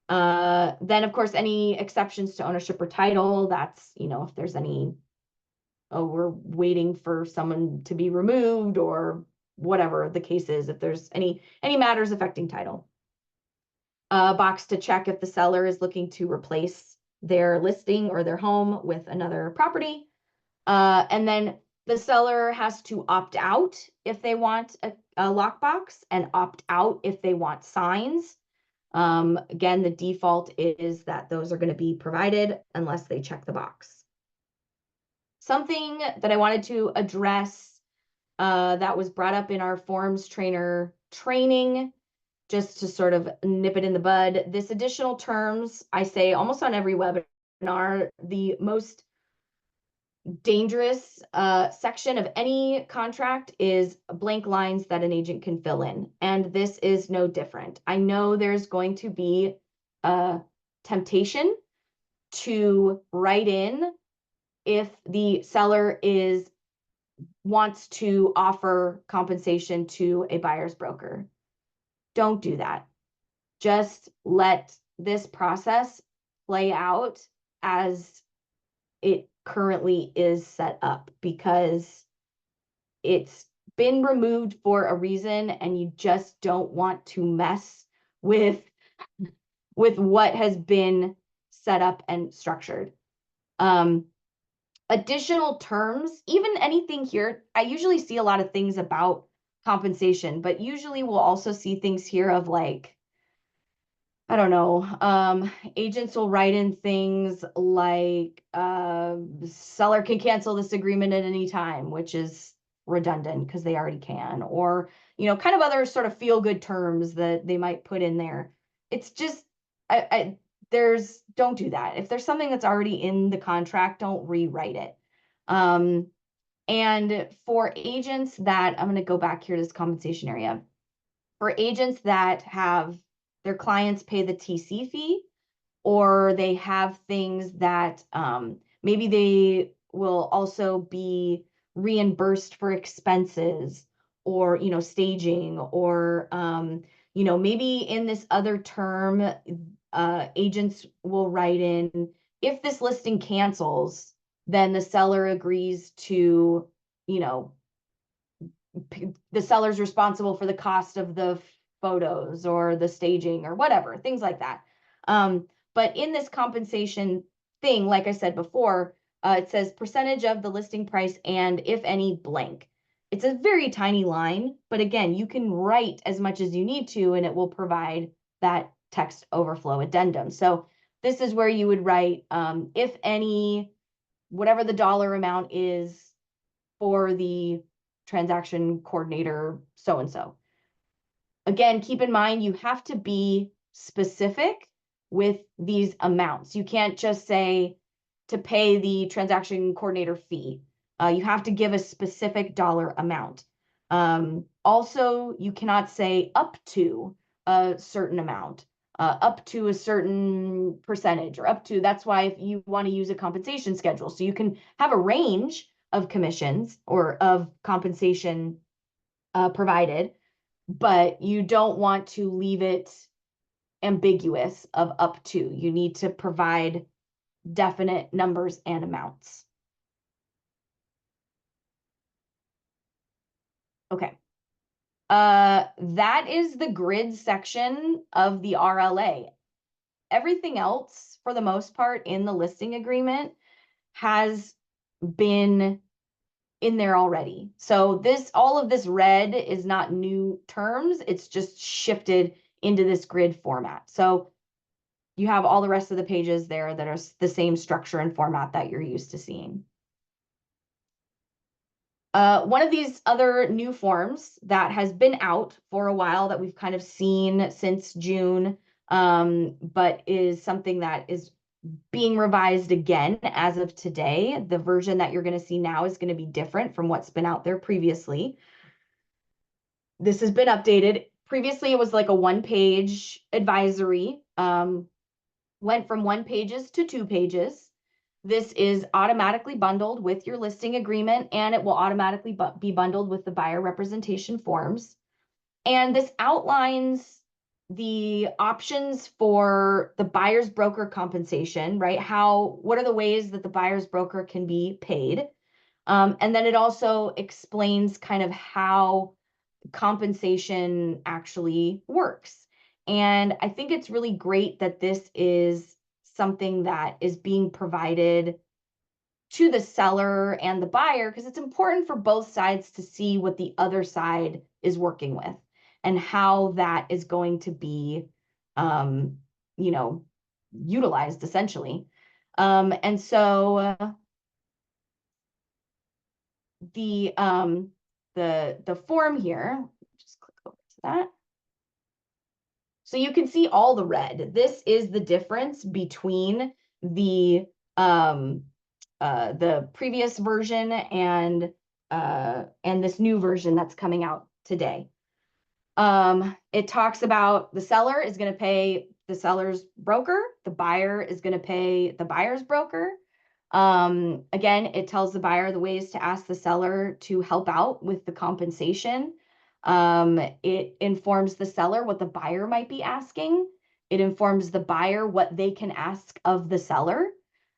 Then, of course, any exceptions to ownership or title, that's, if there's any, we're waiting for someone to be removed or whatever the case is, if there's any matters affecting title. Box to check if the seller is looking to replace their listing or their home with another property. And then the seller has to opt out if they want a lockbox and opt out if they want signs. Again, the default is that those are going to be provided unless they check the box. Something that I wanted to address that was brought up in our forms trainer training, just to sort of nip it in the bud. This additional terms, I say almost on every webinar, the most dangerous section of any contract is blank lines that an agent can fill in. And this is no different. I know there's going to be a temptation to write in if the seller wants to offer compensation to a buyer's broker. Don't do that. Just let this process play out as it currently is set up, because it's been removed for a reason, and you just don't want to mess with what has been set up and structured. Additional terms, even anything here, I usually see a lot of things about compensation, but usually we'll also see things here of like, I don't know, agents will write in things like seller can cancel this agreement at any time, which is redundant because they already can, or kind of other sort of feel-good terms that they might put in there. It's just don't do that. If there's something that's already in the contract, don't rewrite it. And for agents that, I'm going to go back here to this compensation area. For agents that have their clients pay the TC fee, or they have things that maybe they will also be reimbursed for expenses, or staging, or maybe in this other term, agents will write in, if this listing cancels, then the seller agrees to, the seller's responsible for the cost of the photos or the staging or whatever, things like that. But in this compensation thing, like I said before, It says percentage of the listing price and if any blank. It's a very tiny line, but again, you can write as much as you need to, and it will provide that text overflow addendum. So this is where you would write, if any, whatever the dollar amount is for the transaction coordinator, so-and-so. Again, keep in mind, you have to be specific with these amounts. You can't just say to pay the transaction coordinator fee. You have to give a specific dollar amount. Also, you cannot say up to a certain amount, up to a certain percentage, or up to, that's why if you want to use a compensation schedule, so you can have a range of commissions or of compensation provided, but you don't want to leave it ambiguous of up to. You need to provide definite numbers and amounts. Okay. That is the grid section of the RLA. Everything else, for the most part, in the listing agreement has been in there already. So all of this red is not new terms. It's just shifted into this grid format. So you have all the rest of the pages there that are the same structure and format that you're used to seeing. One of these other new forms that has been out for a while that we've kind of seen since June, but is something that is being revised again as of today. The version that you're going to see now is going to be different from what's been out there previously. This has been updated. Previously, it was like a one-page advisory, went from 1 pages to 2 pages. This is automatically bundled with your listing agreement, and it will automatically be bundled with the buyer representation forms. And this outlines the options for the buyer's broker compensation, right? What are the ways that the buyer's broker can be paid? And then it also explains kind of how compensation actually works. And I think it's really great that this is something that is being provided to the seller and the buyer, because it's important for both sides to see what the other side is working with and how that is going to be, utilized essentially. And so the form here, just click over to that. So you can see all the red. This is the difference between the previous version and this new version that's coming out today. It talks about the seller is going to pay the seller's broker, the buyer is going to pay the buyer's broker. Again, it tells the buyer the ways to ask the seller to help out with the compensation. It informs the seller what the buyer might be asking. It informs the buyer what they can ask of the seller.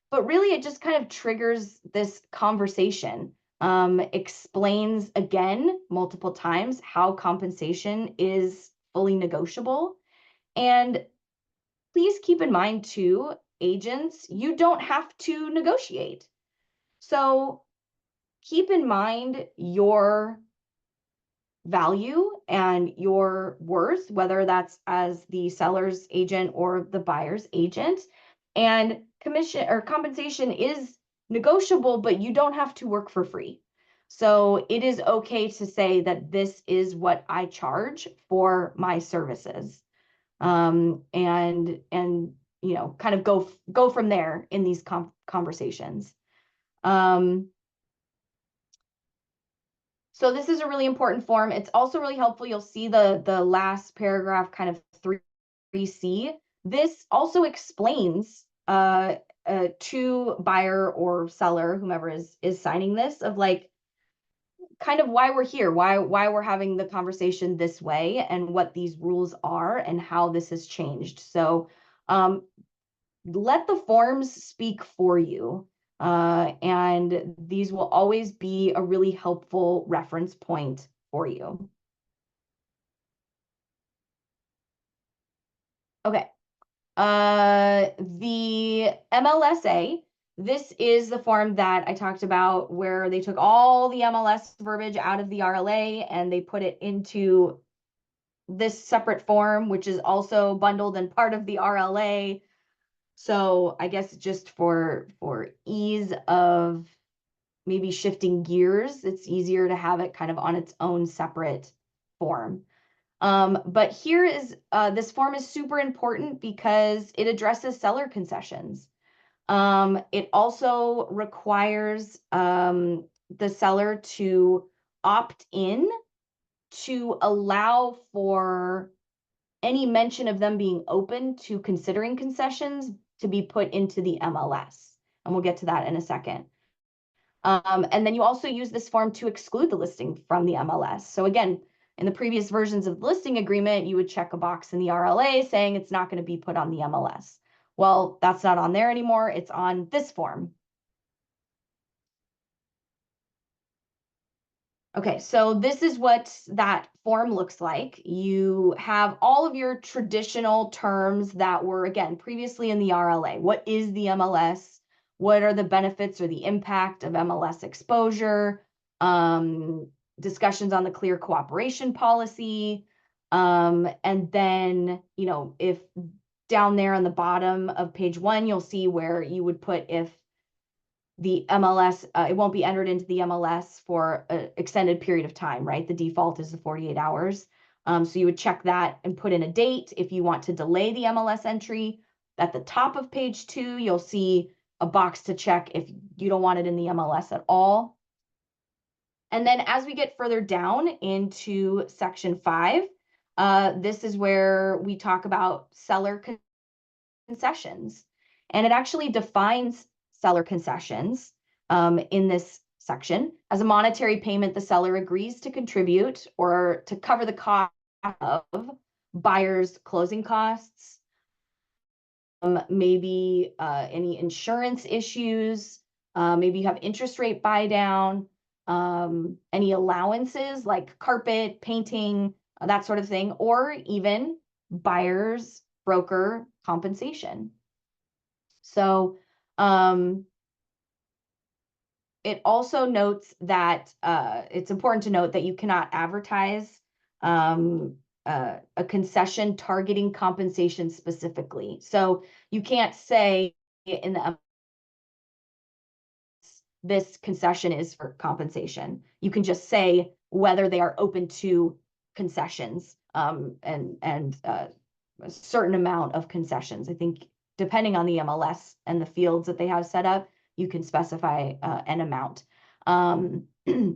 But really, it just kind of triggers this conversation, explains again multiple times how compensation is fully negotiable. And please keep in mind too, agents, you don't have to negotiate. So keep in mind your value and your worth, whether that's as the seller's agent or the buyer's agent. And commission or compensation is negotiable, but you don't have to work for free. So it is okay to say that this is what I charge for my services. And kind of go from there in these conversations. So this is a really important form. It's also really helpful. You'll see the last paragraph, kind of 3C. This also explains to buyer or seller, whomever is signing this, of like kind of why we're here, why we're having the conversation this way, and what these rules are and how this has changed. So let the forms speak for you. And these will always be a really helpful reference point for you. Okay. The MLSA this is the form that I talked about where they took all the MLS verbiage out of the RLA and they put it into this separate form, which is also bundled and part of the RLA. So I guess just for ease of maybe shifting gears, it's easier to have it kind of on its own separate form. But here is, this form is super important because it addresses seller concessions. It also requires the seller to opt in to allow for any mention of them being open to considering concessions to be put into the MLS. And we'll get to that in a second. And then you also use this form to exclude the listing from the MLS. So again, in the previous versions of the listing agreement, you would check a box in the RLA saying it's not going to be put on the MLS. Well, that's not on there anymore. It's on this form. Okay, so this is what that form looks like. You have all of your traditional terms that were, again, previously in the RLA. What is the MLS? What are the benefits or the impact of MLS exposure? Discussions on the clear cooperation policy. And then, if down there on the bottom of page 1, you'll see where you would put if the MLS, it won't be entered into the MLS for an extended period of time, right? The default is the 48 hours. So you would check that and put in a date if you want to delay the MLS entry. At the top of page 2, you'll see a box to check if you don't want it in the MLS at all. And then as we get further down into section 5, this is where we talk about seller concessions. And it actually defines seller concessions in this section. As a monetary payment, the seller agrees to contribute or to cover the cost of buyer's closing costs, maybe any insurance issues, maybe you have interest rate buy down, any allowances like carpet, painting, that sort of thing, or even buyer's broker compensation. So it also notes that it's important to note that you cannot advertise a concession targeting compensation specifically. So you can't say in the this concession is for compensation. You can just say whether they are open to concessions and a certain amount of concessions. I think depending on the MLS and the fields that they have set up, you can specify an amount. Do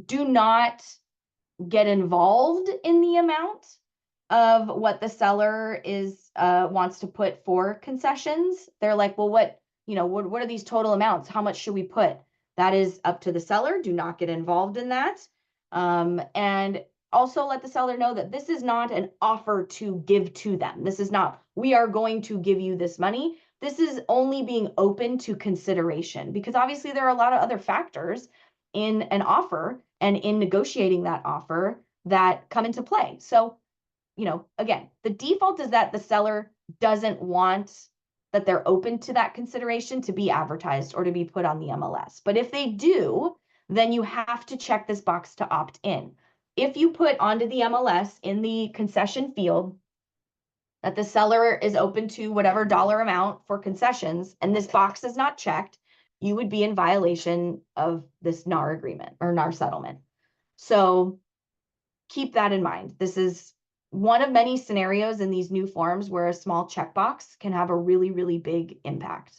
not get involved in the amount of what the seller is wants to put for concessions. They're like, well, what are these total amounts? How much should we put? That is up to the seller. Do not get involved in that. And also let the seller know that this is not an offer to give to them. This is not, we are going to give you this money. This is only being open to consideration, because obviously there are a lot of other factors in an offer and in negotiating that offer that come into play. So, again, the default is that the seller doesn't want that they're open to that consideration to be advertised or to be put on the MLS. But if they do, then you have to check this box to opt in. If you put onto the MLS in the concession field that the seller is open to whatever dollar amount for concessions, and this box is not checked, you would be in violation of this NAR agreement or NAR settlement. So keep that in mind. This is one of many scenarios in these new forms where a small checkbox can have a really, really big impact.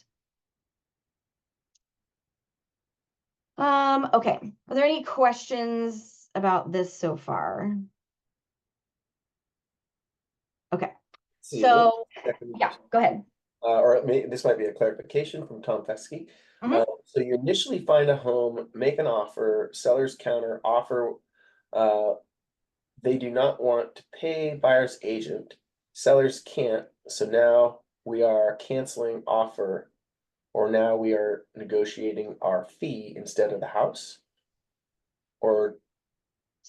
Okay, are there any questions about this so far? Okay, so yeah, go ahead. This might be a clarification from Tom Fesky. Mhm. So you initially find a home, make an offer, sellers counter offer. They do not want to pay buyer's agent. Sellers can't. So now we are canceling offer, or now we are negotiating our fee instead of the house. Or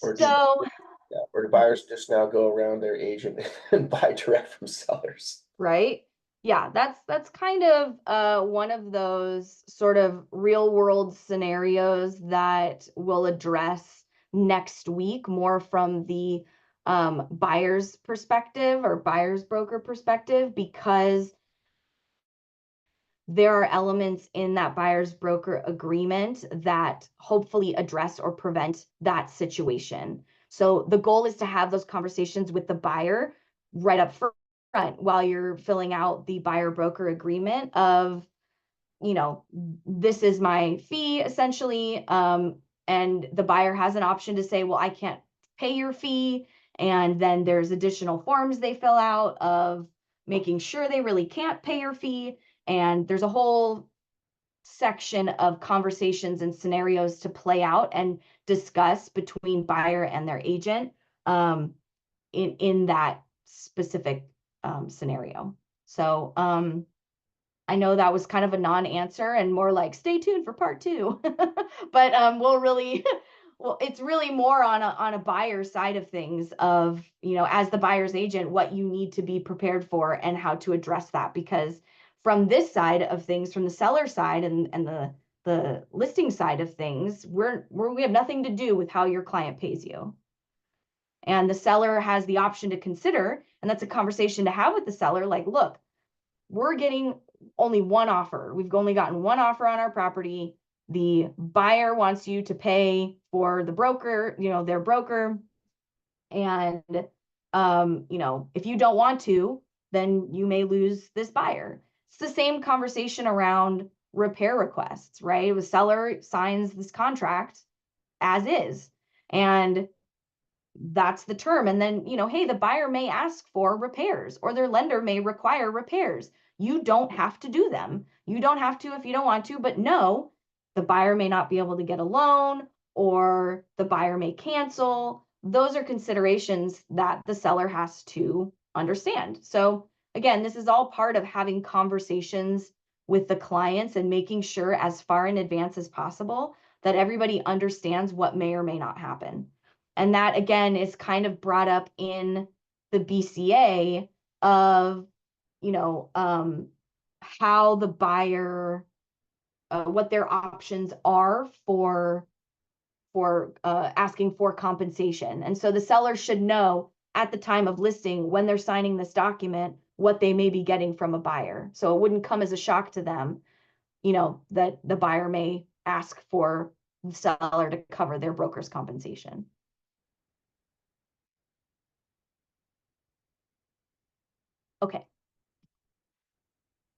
do buyers just now go around their agent and buy direct from sellers? Right. Yeah, that's kind of one of those sort of real world scenarios that we'll address next week, more from the buyer's perspective or buyer's broker perspective, because there are elements in that buyer's broker agreement that hopefully address or prevent that situation. So the goal is to have those conversations with the buyer right up front while you're filling out the buyer broker agreement of, you know, this is my fee essentially. And the buyer has an option to say, well, I can't pay your fee. And then there's additional forms they fill out of making sure they really can't pay your fee. And there's a whole section of conversations and scenarios to play out and discuss between buyer and their agent in that specific scenario. So I know that was kind of a non-answer and more like stay tuned for part 2. But we'll really well, it's really more on a buyer side of things of, you know, as the buyer's agent, what you need to be prepared for and how to address that. Because from this side of things, from the seller side and the listing side of things, we have nothing to do with how your client pays you. And the seller has the option to consider, and that's a conversation to have with the seller. Like, look, we're getting only one offer. We've only gotten one offer on our property. The buyer wants you to pay for the broker, you know, their broker. And, you know, if you don't want to, then you may lose this buyer. It's the same conversation around repair requests, right? The seller signs this contract as is, and that's the term. And then, you know, hey, the buyer may ask for repairs or their lender may require repairs. You don't have to do them. You don't have to if you don't want to, but no, the buyer may not be able to get a loan or the buyer may cancel. Those are considerations that the seller has to understand. So again, this is all part of having conversations with the clients and making sure as far in advance as possible that everybody understands what may or may not happen. And that, again, is kind of brought up in the BCA of, you know, how the buyer, what their options are for asking for compensation. And so the seller should know at the time of listing, when they're signing this document, what they may be getting from a buyer. So it wouldn't come as a shock to them, you know, that the buyer may ask for the seller to cover their broker's compensation. Okay.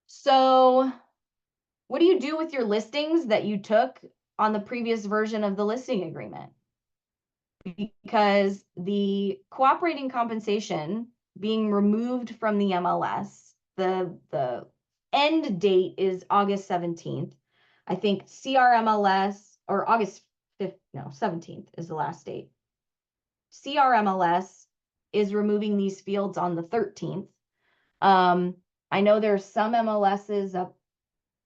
So what do you do with your listings that you took on the previous version of the listing agreement? Because the cooperating compensation being removed from the MLS, the end date is August 17th. I think C.A.R. MLS, or August 5th, no, 17th is the last date. C.A.R. MLS is removing these fields on the 13th. I know there's some MLSs up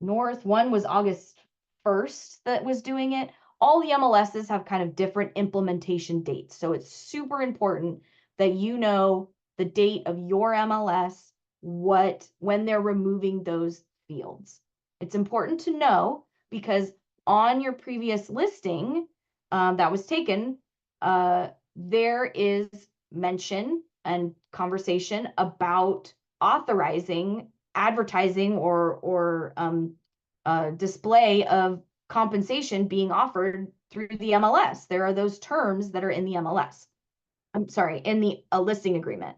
north. One was August 1st that was doing it. All the MLSs have kind of different implementation dates. So it's super important that you know the date of your MLS, when they're removing those fields. It's important to know because on your previous listing that was taken, there is mention and conversation about authorizing advertising or display of compensation being offered through the MLS. There are those terms that are in the MLS. I'm sorry, in the listing agreement.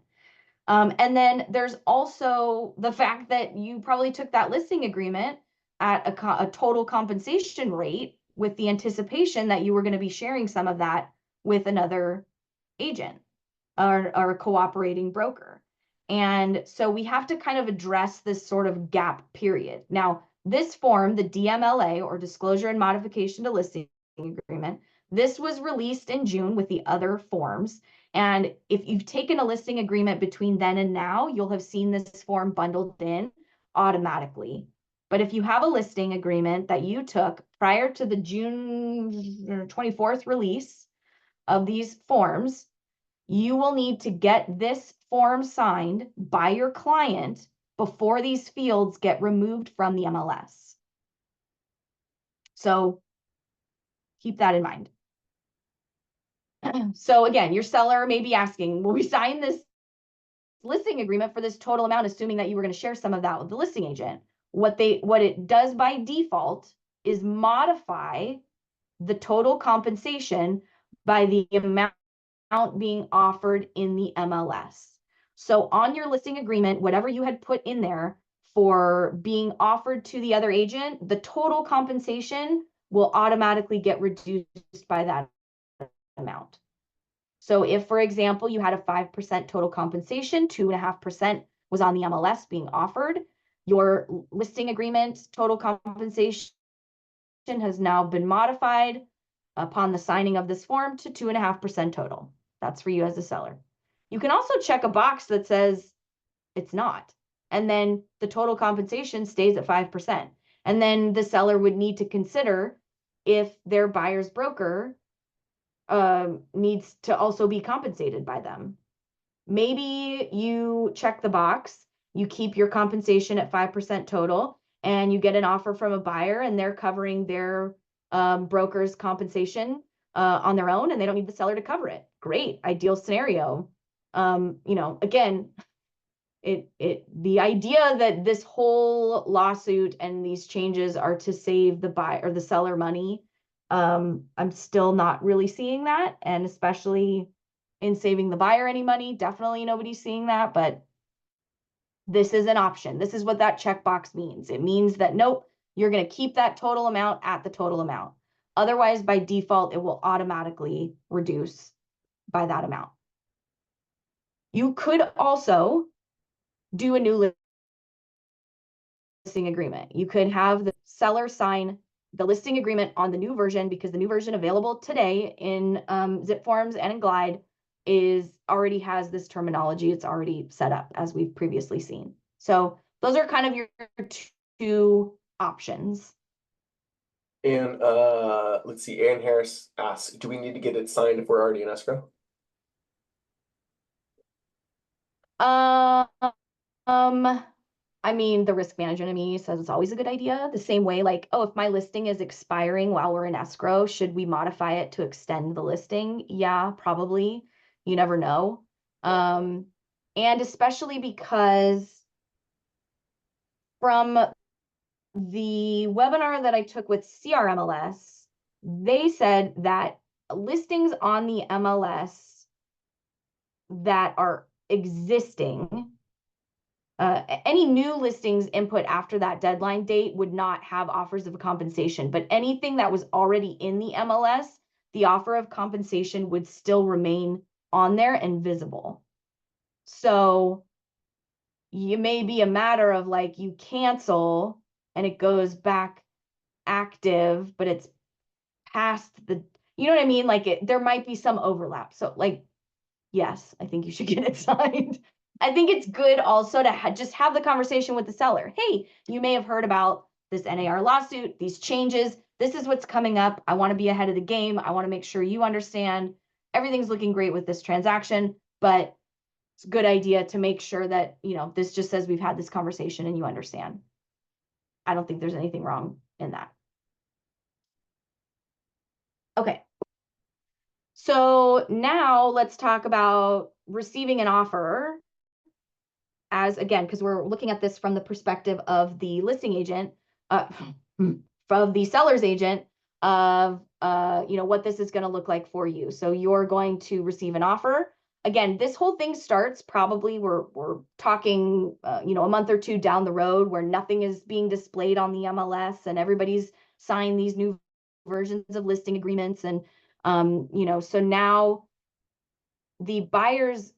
And then there's also the fact that you probably took that listing agreement at a total compensation rate with the anticipation that you were going to be sharing some of that with another agent or a cooperating broker. And so we have to kind of address this sort of gap period. Now, this form, the DMLA or Disclosure and Modification to Listing Agreement, this was released in June with the other forms. And if you've taken a listing agreement between then and now, you'll have seen this form bundled in automatically. But if you have a listing agreement that you took prior to the June 24th release of these forms, you will need to get this form signed by your client before these fields get removed from the MLS. So keep that in mind. So again, your seller may be asking, will we sign this listing agreement for this total amount, assuming that you were going to share some of that with the listing agent? What it does by default is modify the total compensation by the amount being offered in the MLS. So on your listing agreement, whatever you had put in there for being offered to the other agent, the total compensation will automatically get reduced by that amount. So if, for example, you had a 5% total compensation, 2.5% was on the MLS being offered, your listing agreement total compensation has now been modified upon the signing of this form to 2.5% total. That's for you as a seller. You can also check a box that says it's not, and then the total compensation stays at 5%. And then the seller would need to consider if their buyer's broker needs to also be compensated by them. Maybe you check the box, you keep your compensation at 5% total, and you get an offer from a buyer and they're covering their broker's compensation on their own, and they don't need the seller to cover it. Great, ideal scenario. Again, the idea that this whole lawsuit and these changes are to save the buyer or the seller money, I'm still not really seeing that, and especially in saving the buyer any money, definitely nobody's seeing that, but this is an option. This is what that checkbox means. It means that, nope, you're going to keep that total amount at the total amount. Otherwise, by default, it will automatically reduce by that amount. You could also do a new listing agreement. You could have the seller sign the listing agreement on the new version, because the new version available today in Zip Forms and in Glide already has this terminology. It's already set up as we've previously seen. So those are kind of your two options. And let's see, Ann Harris asks, do we need to get it signed if we're already in escrow? I mean, the risk manager in me says it's always a good idea. The same way, like, oh, if my listing is expiring while we're in escrow, should we modify it to extend the listing? Yeah, probably. You never know. And especially because from the webinar that I took with C.A.R. MLS, they said that listings on the MLS that are existing, any new listings input after that deadline date would not have offers of compensation, but anything that was already in the MLS, the offer of compensation would still remain on there and visible. So you may be a matter of like you cancel and it goes back active, but it's past the, you know what I mean? Like there might be some overlap. So like, yes, I think you should get it signed. I think it's good also to just have the conversation with the seller. Hey, you may have heard about this NAR lawsuit, these changes. This is what's coming up. I want to be ahead of the game. I want to make sure you understand everything's looking great with this transaction, but it's a good idea to make sure that, this just says we've had this conversation and you understand. I don't think there's anything wrong in that. Okay. So now let's talk about receiving an offer. As again, because we're looking at this from the perspective of the listing agent, from the seller's agent, of what this is going to look like for you. So you're going to receive an offer. Again, this whole thing starts probably we're talking a month or two down the road where nothing is being displayed on the MLS and everybody's signed these new versions of listing agreements, and so now the buyer's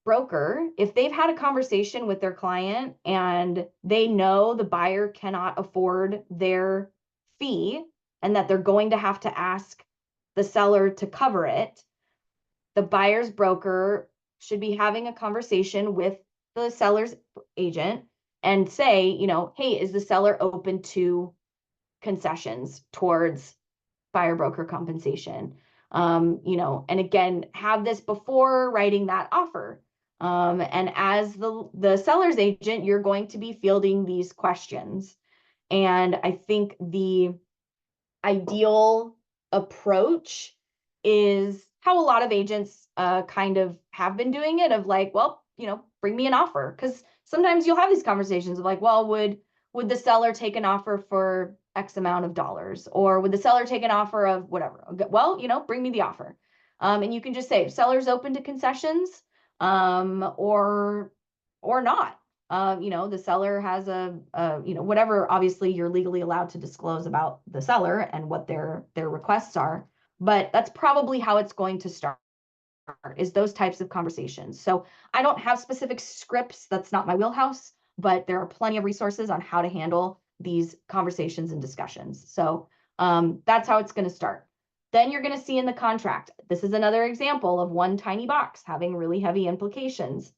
broker, if they've had a conversation with their client and they know the buyer cannot afford their fee and that they're going to have to ask the seller to cover it, the buyer's broker should be having a conversation with the seller's agent and say, hey, is the seller open to concessions towards buyer broker compensation? And again, have this before writing that offer. And as the seller's agent, you're going to be fielding these questions. And I think the ideal approach is how a lot of agents kind of have been doing it, of like, well, bring me an offer. Because sometimes you'll have these conversations of like, well, would the seller take an offer for X amount of dollars? Or would the seller take an offer of whatever? Well, bring me the offer. And you can just say, seller's open to concessions, or not. The seller has a whatever, obviously you're legally allowed to disclose about the seller and what their requests are, but that's probably how it's going to start, is those types of conversations. So I don't have specific scripts, that's not my wheelhouse, but there are plenty of resources on how to handle these conversations and discussions. So that's how it's going to start. Then you're going to see in the contract, this is another example of one tiny box having really heavy implications.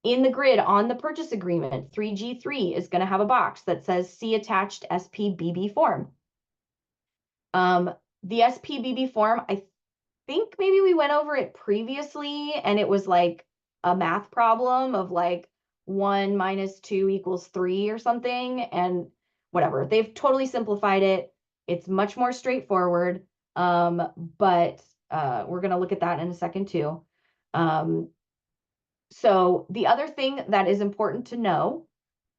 In the grid on the purchase agreement, 3G3 is going to have a box that says see attached SPBB form. The SPBB form, I think maybe we went over it previously, and it was like a math problem of like 1 minus 2 equals 3 or something, and whatever. They've totally simplified it. It's much more straightforward, but we're going to look at that in a second too. So the other thing that is important to know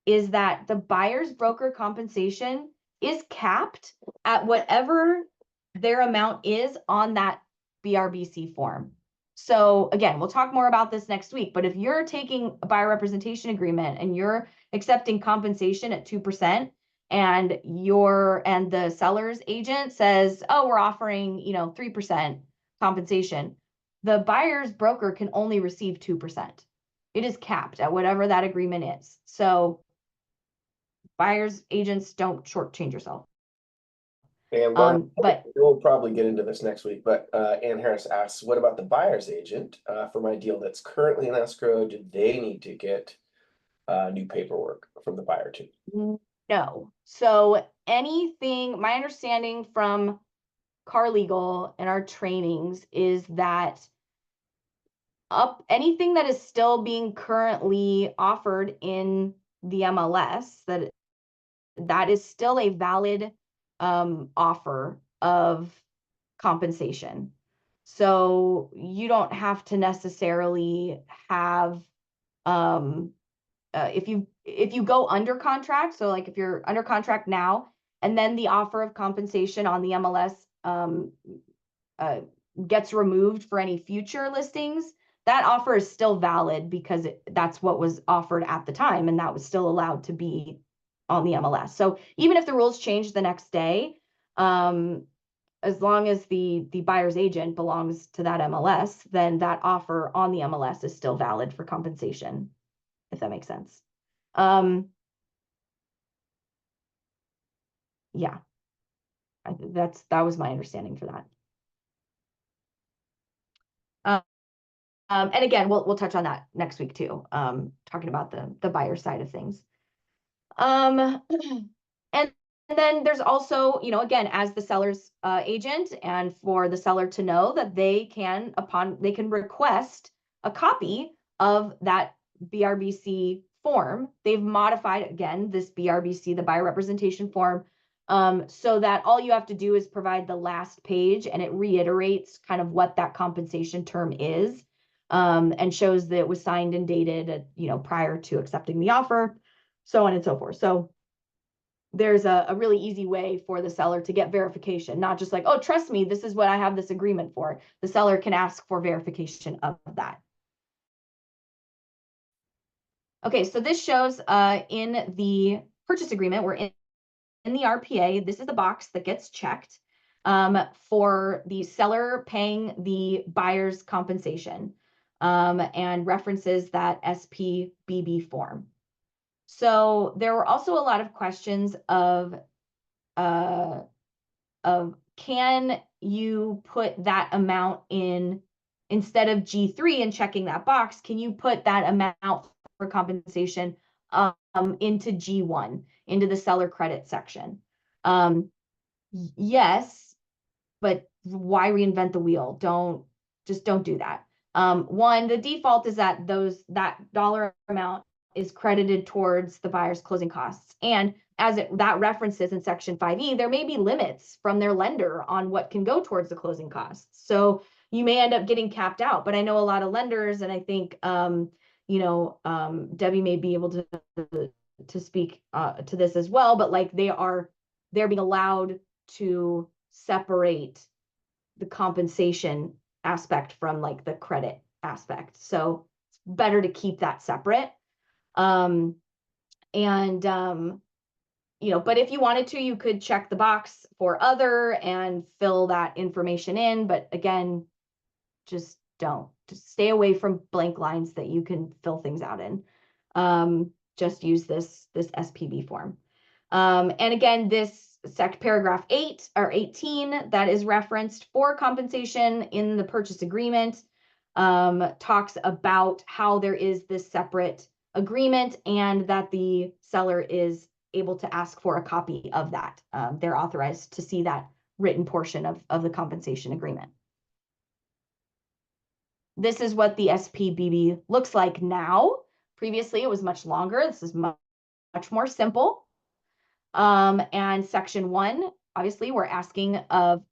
is that the buyer's broker compensation is capped at whatever their amount is on that BRBC form. So again, we'll talk more about this next week, but if you're taking a buyer representation agreement and you're accepting compensation at 2%, and the seller's agent says, oh, we're offering 3% compensation, the buyer's broker can only receive 2%. It is capped at whatever that agreement is. So buyer's agents, don't shortchange yourself. And but we'll probably get into this next week, but Ann Harris asks, what about the buyer's agent for my deal that's currently in escrow? Do they need to get new paperwork from the buyer too? No. So anything, my understanding from C.A.R Legal and our trainings is that anything that is still being currently offered in the MLS, that is still a valid offer of compensation. So you don't have to necessarily have if you go under contract, so like if you're under contract now and then the offer of compensation on the MLS gets removed for any future listings, that offer is still valid because that's what was offered at the time, and that was still allowed to be on the MLS. So even if the rules change the next day, as long as the buyer's agent belongs to that MLS, then that offer on the MLS is still valid for compensation, if that makes sense. Yeah, that was my understanding for that. And again, we'll touch on that next week too, talking about the buyer side of things. And then there's also, again, as the seller's agent, and for the seller to know that they can request a copy of that BRBC form. They've modified, again, this BRBC, the buyer representation form, so that all you have to do is provide the last page, and it reiterates kind of what that compensation term is, and shows that it was signed and dated, prior to accepting the offer, so on and so forth. So there's a really easy way for the seller to get verification, not just like, oh, trust me, this is what I have this agreement for. The seller can ask for verification of that. Okay, so this shows in the purchase agreement, we're in the RPA, this is the box that gets checked for the seller paying the buyer's compensation, and references that SPBB form. So there were also a lot of questions of can you put that amount in, instead of G3 and checking that box, can you put that amount for compensation into G1, into the seller credit section? Yes, but why reinvent the wheel? Don't do that. One, the default is that that dollar amount is credited towards the buyer's closing costs. And that references in section 5E, there may be limits from their lender on what can go towards the closing costs. So you may end up getting capped out. But I know a lot of lenders, and I think Debbie may be able to speak to this as well, but like they're being allowed to separate the compensation aspect from like the credit aspect. So it's better to keep that separate. But if you wanted to, you could check the box for other and fill that information in. But again, just stay away from blank lines that you can fill things out in. Just use this SPB form. And again, this paragraph 8 or 18 that is referenced for compensation in the purchase agreement talks about how there is this separate agreement and that the seller is able to ask for a copy of that. They're authorized to see that written portion of the compensation agreement. This is what the SPBB looks like now. Previously, it was much longer. This is much more simple. And section 1, obviously, we're asking of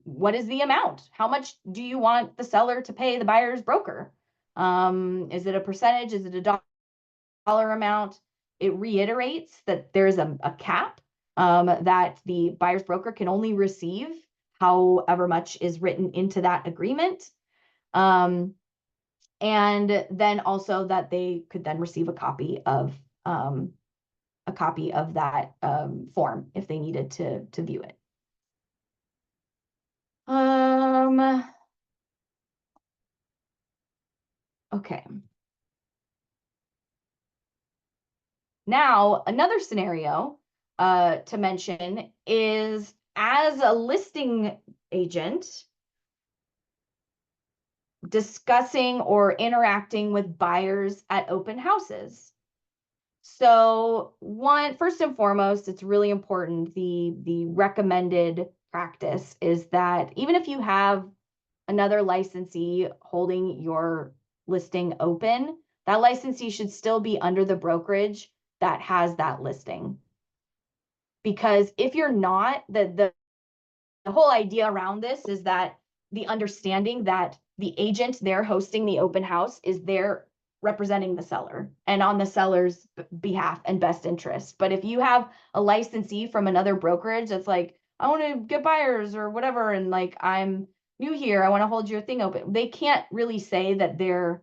what is the amount? How much do you want the seller to pay the buyer's broker? Is it a percentage? Is it a dollar amount? It reiterates that there's a cap that the buyer's broker can only receive however much is written into that agreement. And then also that they could then receive a copy of that form if they needed to view it. Okay. Now, another scenario to mention is as a listing agent discussing or interacting with buyers at open houses. So first and foremost, it's really important. The recommended practice is that even if you have another licensee holding your listing open, that licensee should still be under the brokerage that has that listing. Because if you're not, the whole idea around this is that the understanding that the agent there hosting the open house is there representing the seller and on the seller's behalf and best interest. But if you have a licensee from another brokerage that's like, I want to get buyers or whatever, and like, I'm new here, I want to hold your thing open, they can't really say that they're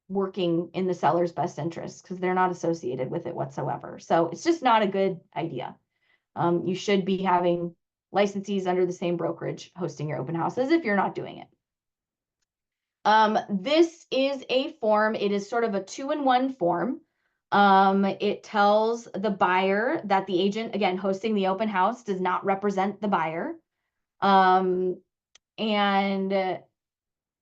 working in the seller's best interest because they're not associated with it whatsoever. So it's just not a good idea. You should be having licensees under the same brokerage hosting your open houses if you're not doing it. This is a form. It is sort of a 2-in-1 form. It tells the buyer that the agent, again, hosting the open house does not represent the buyer. And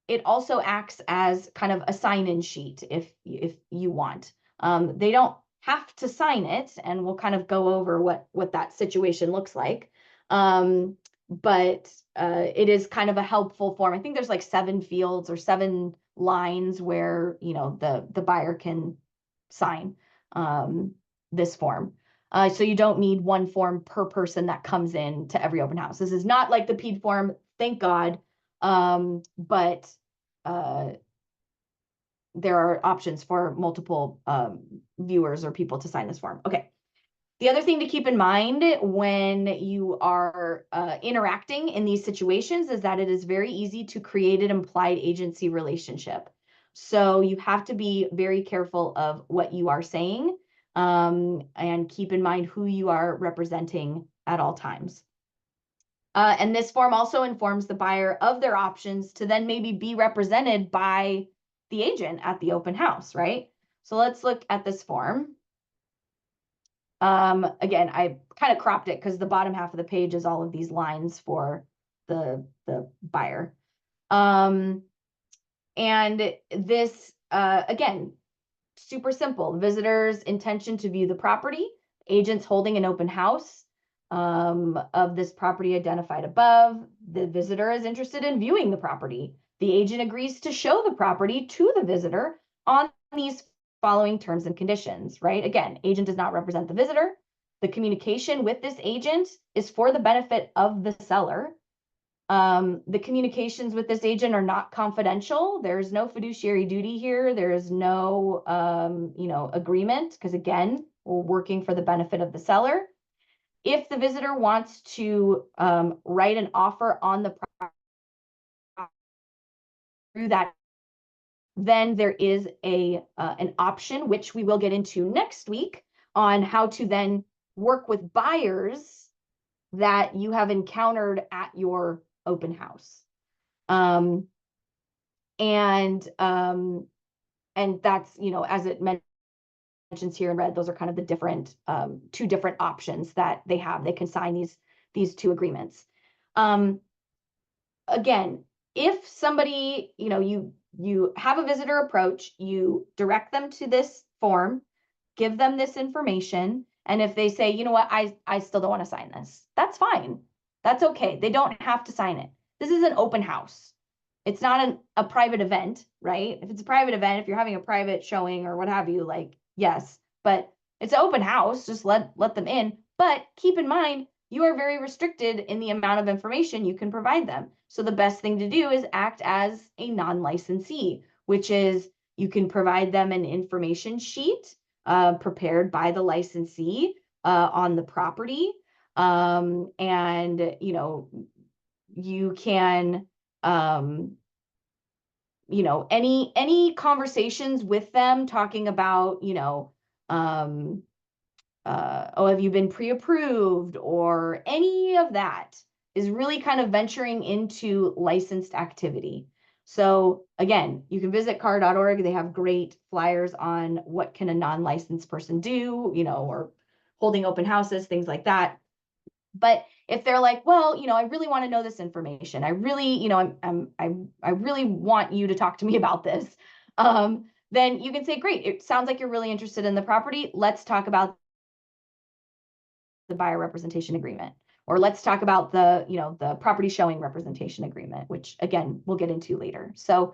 it also acts as kind of a sign-in sheet if you want. They don't have to sign it, and we'll kind of go over what that situation looks like. But it is kind of a helpful form. I think there's like 7 fields or 7 lines where the buyer can sign this form. So you don't need one form per person that comes in to every open house. This is not like the PED form, thank God. But there are options for multiple viewers or people to sign this form. Okay. The other thing to keep in mind when you are interacting in these situations is that it is very easy to create an implied agency relationship. So you have to be very careful of what you are saying and keep in mind who you are representing at all times. And this form also informs the buyer of their options to then maybe be represented by the agent at the open house, right? So let's look at this form. Again, I kind of cropped it because the bottom half of the page is all of these lines for the buyer. And this, again, super simple. Visitor's intention to view the property, agents holding an open house of this property identified above. The visitor is interested in viewing the property. The agent agrees to show the property to the visitor on these following terms and conditions, right? Again, agent does not represent the visitor. The communication with this agent is for the benefit of the seller. The communications with this agent are not confidential. There's no fiduciary duty here. There is no, agreement, because again, we're working for the benefit of the seller. If the visitor wants to write an offer on the property through that, then there is an option, which we will get into next week, on how to then work with buyers that you have encountered at your open house. And that's, as it mentions here in red, those are kind of the different, two different options that they have. They can sign these two agreements. Again, if somebody, you have a visitor approach, you direct them to this form, give them this information. And if they say, you know what, I still don't want to sign this, that's fine. That's okay. They don't have to sign it. This is an open house. It's not a private event, right? If it's a private event, if you're having a private showing or what have you, like, yes, but it's an open house, just let them in. But keep in mind, you are very restricted in the amount of information you can provide them. So the best thing to do is act as a non-licensee, which is you can provide them an information sheet prepared by the licensee on the property. And, you can, any conversations with them talking about, have you been pre-approved, or any of that is really kind of venturing into licensed activity. So again, you can visit C.A.R..org. They have great flyers on what can a non-licensed person do, or holding open houses, things like that. But if they're like, well, I really want to know this information, I really, I really want you to talk to me about this, then you can say, great, it sounds like you're really interested in the property. Let's talk about the buyer representation agreement, or let's talk about the, the property showing representation agreement, which again, we'll get into later. So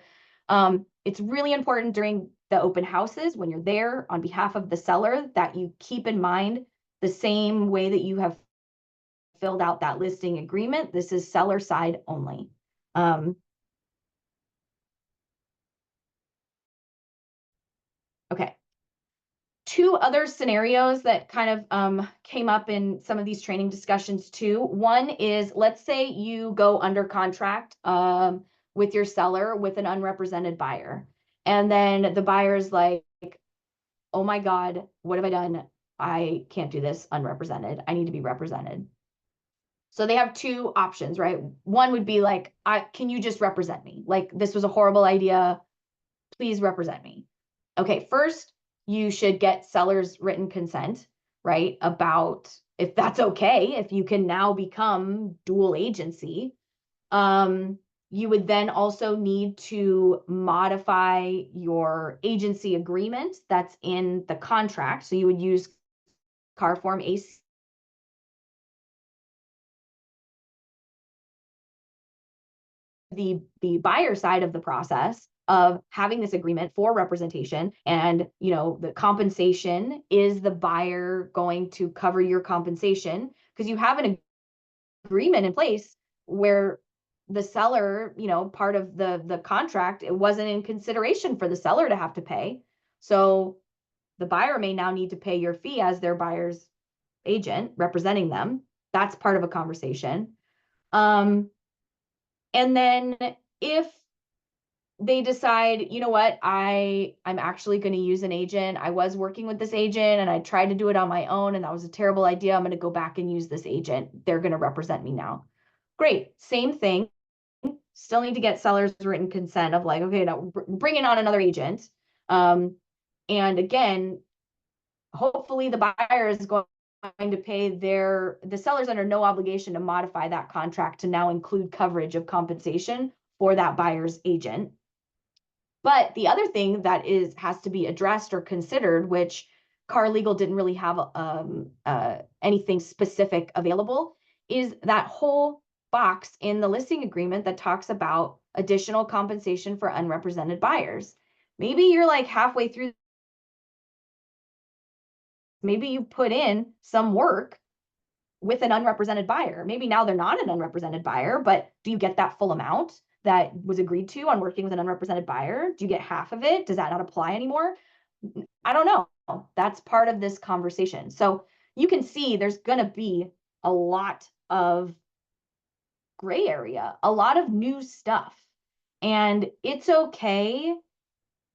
it's really important during the open houses, when you're there on behalf of the seller, that you keep in mind the same way that you have filled out that listing agreement. This is seller side only. Okay. Two other scenarios that kind of came up in some of these training discussions too. One is, let's say you go under contract with your seller with an unrepresented buyer. And then the buyer's like, oh my God, what have I done? I can't do this unrepresented. I need to be represented. So they have two options, right? One would be like, can you just represent me? Like, this was a horrible idea. Please represent me. Okay, first, you should get seller's written consent, right? About if that's okay, if you can now become dual agency. You would then also need to modify your agency agreement that's in the contract. So you would use C.A.R. Form AC. The buyer side of the process of having this agreement for representation, and the compensation, is the buyer going to cover your compensation? Because you have an agreement in place where the seller, part of the contract, it wasn't in consideration for the seller to have to pay. So the buyer may now need to pay your fee as their buyer's agent representing them. That's part of a conversation. And then if they decide, you know what, I'm actually going to use an agent. I was working with this agent and I tried to do it on my own, and that was a terrible idea. I'm going to go back and use this agent. They're going to represent me now. Great. Same thing. Still need to get seller's written consent of like, okay, now bringing on another agent. And again, hopefully the buyer is going to pay the seller's under no obligation to modify that contract to now include coverage of compensation for that buyer's agent. But the other thing that has to be addressed or considered, which C.A.R. Legal didn't really have anything specific available, is that whole box in the listing agreement that talks about additional compensation for unrepresented buyers. Maybe you're like halfway through. Maybe you put in some work with an unrepresented buyer. Maybe now they're not an unrepresented buyer, but do you get that full amount that was agreed to on working with an unrepresented buyer? Do you get half of it? Does that not apply anymore? I don't know. That's part of this conversation. So you can see there's going to be a lot of gray area, a lot of new stuff. And it's okay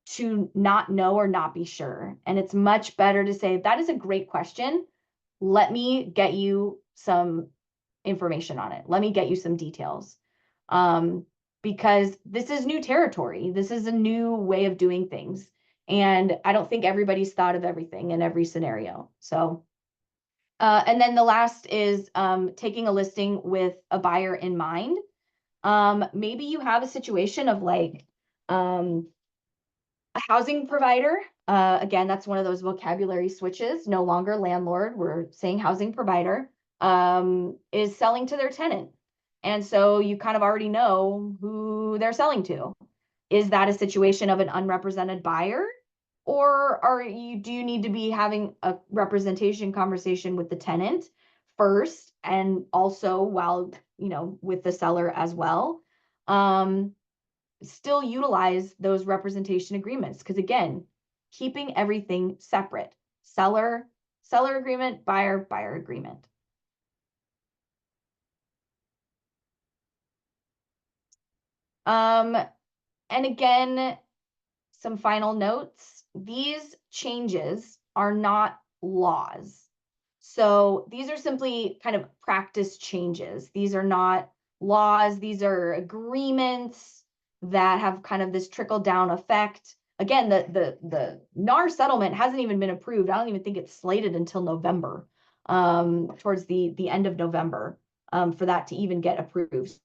to not know or not be sure. And it's much better to say, that is a great question. Let me get you some information on it. Let me get you some details. Because this is new territory. This is a new way of doing things. And I don't think everybody's thought of everything in every scenario. So, and then the last is taking a listing with a buyer in mind. Maybe you have a situation of like a housing provider. Again, that's one of those vocabulary switches. No longer landlord, we're saying housing provider is selling to their tenant. And so you kind of already know who they're selling to. Is that a situation of an unrepresented buyer? Or do you need to be having a representation conversation with the tenant first, and also while, with the seller as well? Still utilize those representation agreements. Because again, keeping everything separate. Seller agreement, buyer agreement. And again, some final notes. These changes are not laws. So these are simply kind of practice changes. These are not laws. These are agreements that have kind of this trickle down effect. Again, the NAR settlement hasn't even been approved. I don't even think it's slated until November, towards the end of November, for that to even get approved.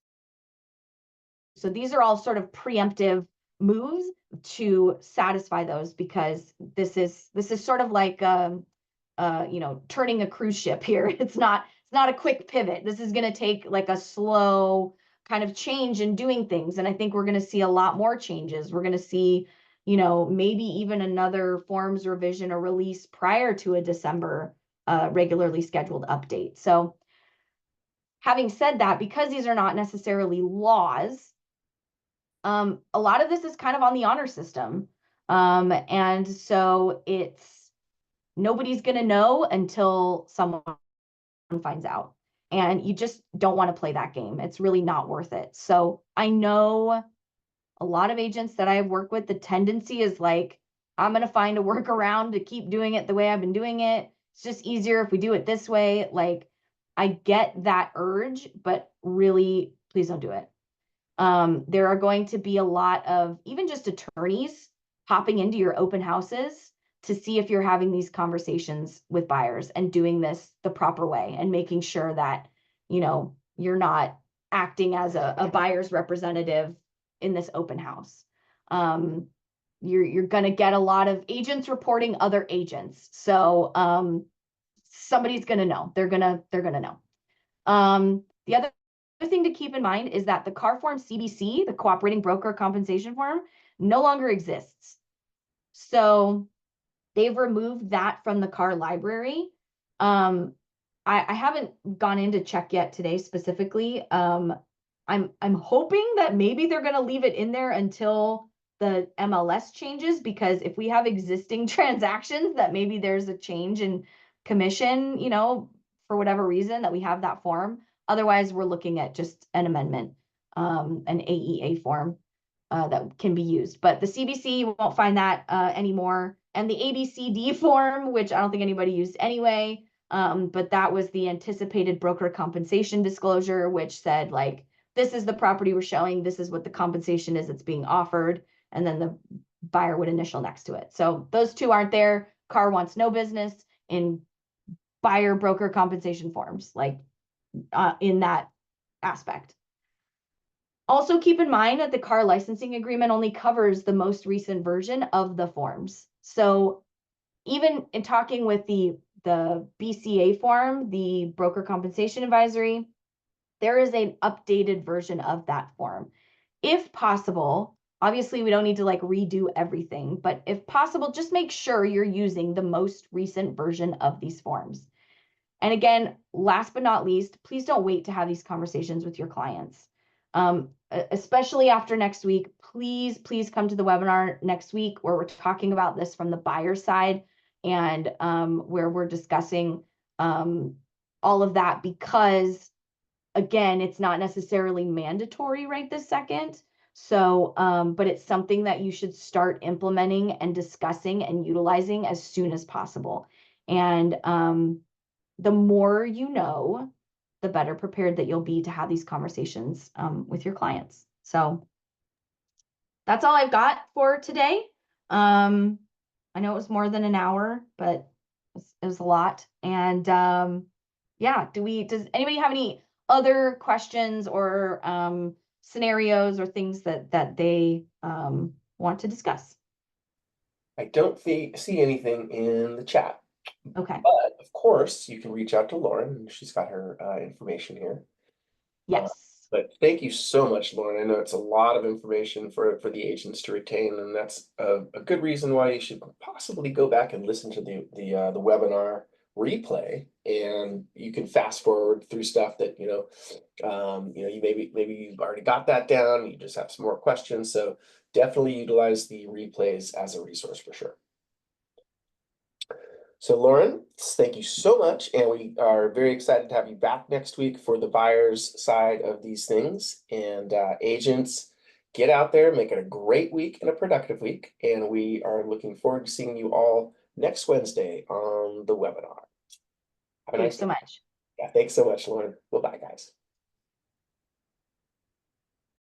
So these are all sort of preemptive moves to satisfy those, because this is sort of like turning a cruise ship here. It's not a quick pivot. This is going to take like a slow kind of change in doing things. And I think we're going to see a lot more changes. We're going to see, maybe even another forms revision or release prior to a December regularly scheduled update. So having said that, because these are not necessarily laws, a lot of this is kind of on the honor system. And so nobody's going to know until someone finds out. And you just don't want to play that game. It's really not worth it. So I know a lot of agents that I work with, the tendency is like, I'm going to find a workaround to keep doing it the way I've been doing it. It's just easier if we do it this way. Like, I get that urge, but really, please don't do it. There are going to be a lot of even just attorneys popping into your open houses to see if you're having these conversations with buyers and doing this the proper way, and making sure that, you're not acting as a buyer's representative in this open house. You're going to get a lot of agents reporting other agents. So somebody's going to know. They're going to know. The other thing to keep in mind is that the C.A.R form CBC, the cooperating broker compensation form, no longer exists. So they've removed that from the C.A.R library. I haven't gone in to check yet today specifically. I'm hoping that maybe they're going to leave it in there until the MLS changes, because if we have existing transactions that maybe there's a change in commission, for whatever reason, that we have that form. Otherwise, we're looking at just an amendment, an AEA form that can be used. But the CBC, you won't find that anymore. And the ABCD form, which I don't think anybody used anyway, but that was the anticipated broker compensation disclosure, which said, like, this is the property we're showing, this is what the compensation is that's being offered, and then the buyer would initial next to it. So those two aren't there. C.A.R wants no business in buyer broker compensation forms, like in that aspect. Also keep in mind that the C.A.R licensing agreement only covers the most recent version of the forms. So even in talking with the BCA form, the broker compensation advisory, there is an updated version of that form. if possible, obviously we don't need to like redo everything, but if possible, just make sure you're using the most recent version of these forms. And again, last but not least, please don't wait to have these conversations with your clients. Especially after next week, please come to the webinar next week where we're talking about this from the buyer side and where we're discussing all of that, because again, it's not necessarily mandatory right this second. So, but it's something that you should start implementing and discussing and utilizing as soon as possible. And the more you know, the better prepared that you'll be to have these conversations with your clients. So that's all I've for today. I know it was more than an hour, but it was a lot. And yeah, does anybody have any other questions or scenarios or things that they want to discuss? I don't see anything in the chat. Okay. But of course, you can reach out to Lauren, and she's got her information here. Yes. But thank you so much, Lauren. I know it's a lot of information for the agents to retain, and that's a good reason why you should possibly go back and listen to the webinar replay, and you can fast forward through stuff that you maybe you've already got that down. You just have some more questions, so definitely utilize the replays as a resource for sure. So Lauren, thank you so much, and we are very excited to have you back next week for the buyer's side of these things. And agents, get out there, make it a great week and a productive week, and we are looking forward to seeing you all next Wednesday on the webinar. Have a nice day. Thanks so much. Yeah, thanks so much, Lauren. Bye-bye, guys.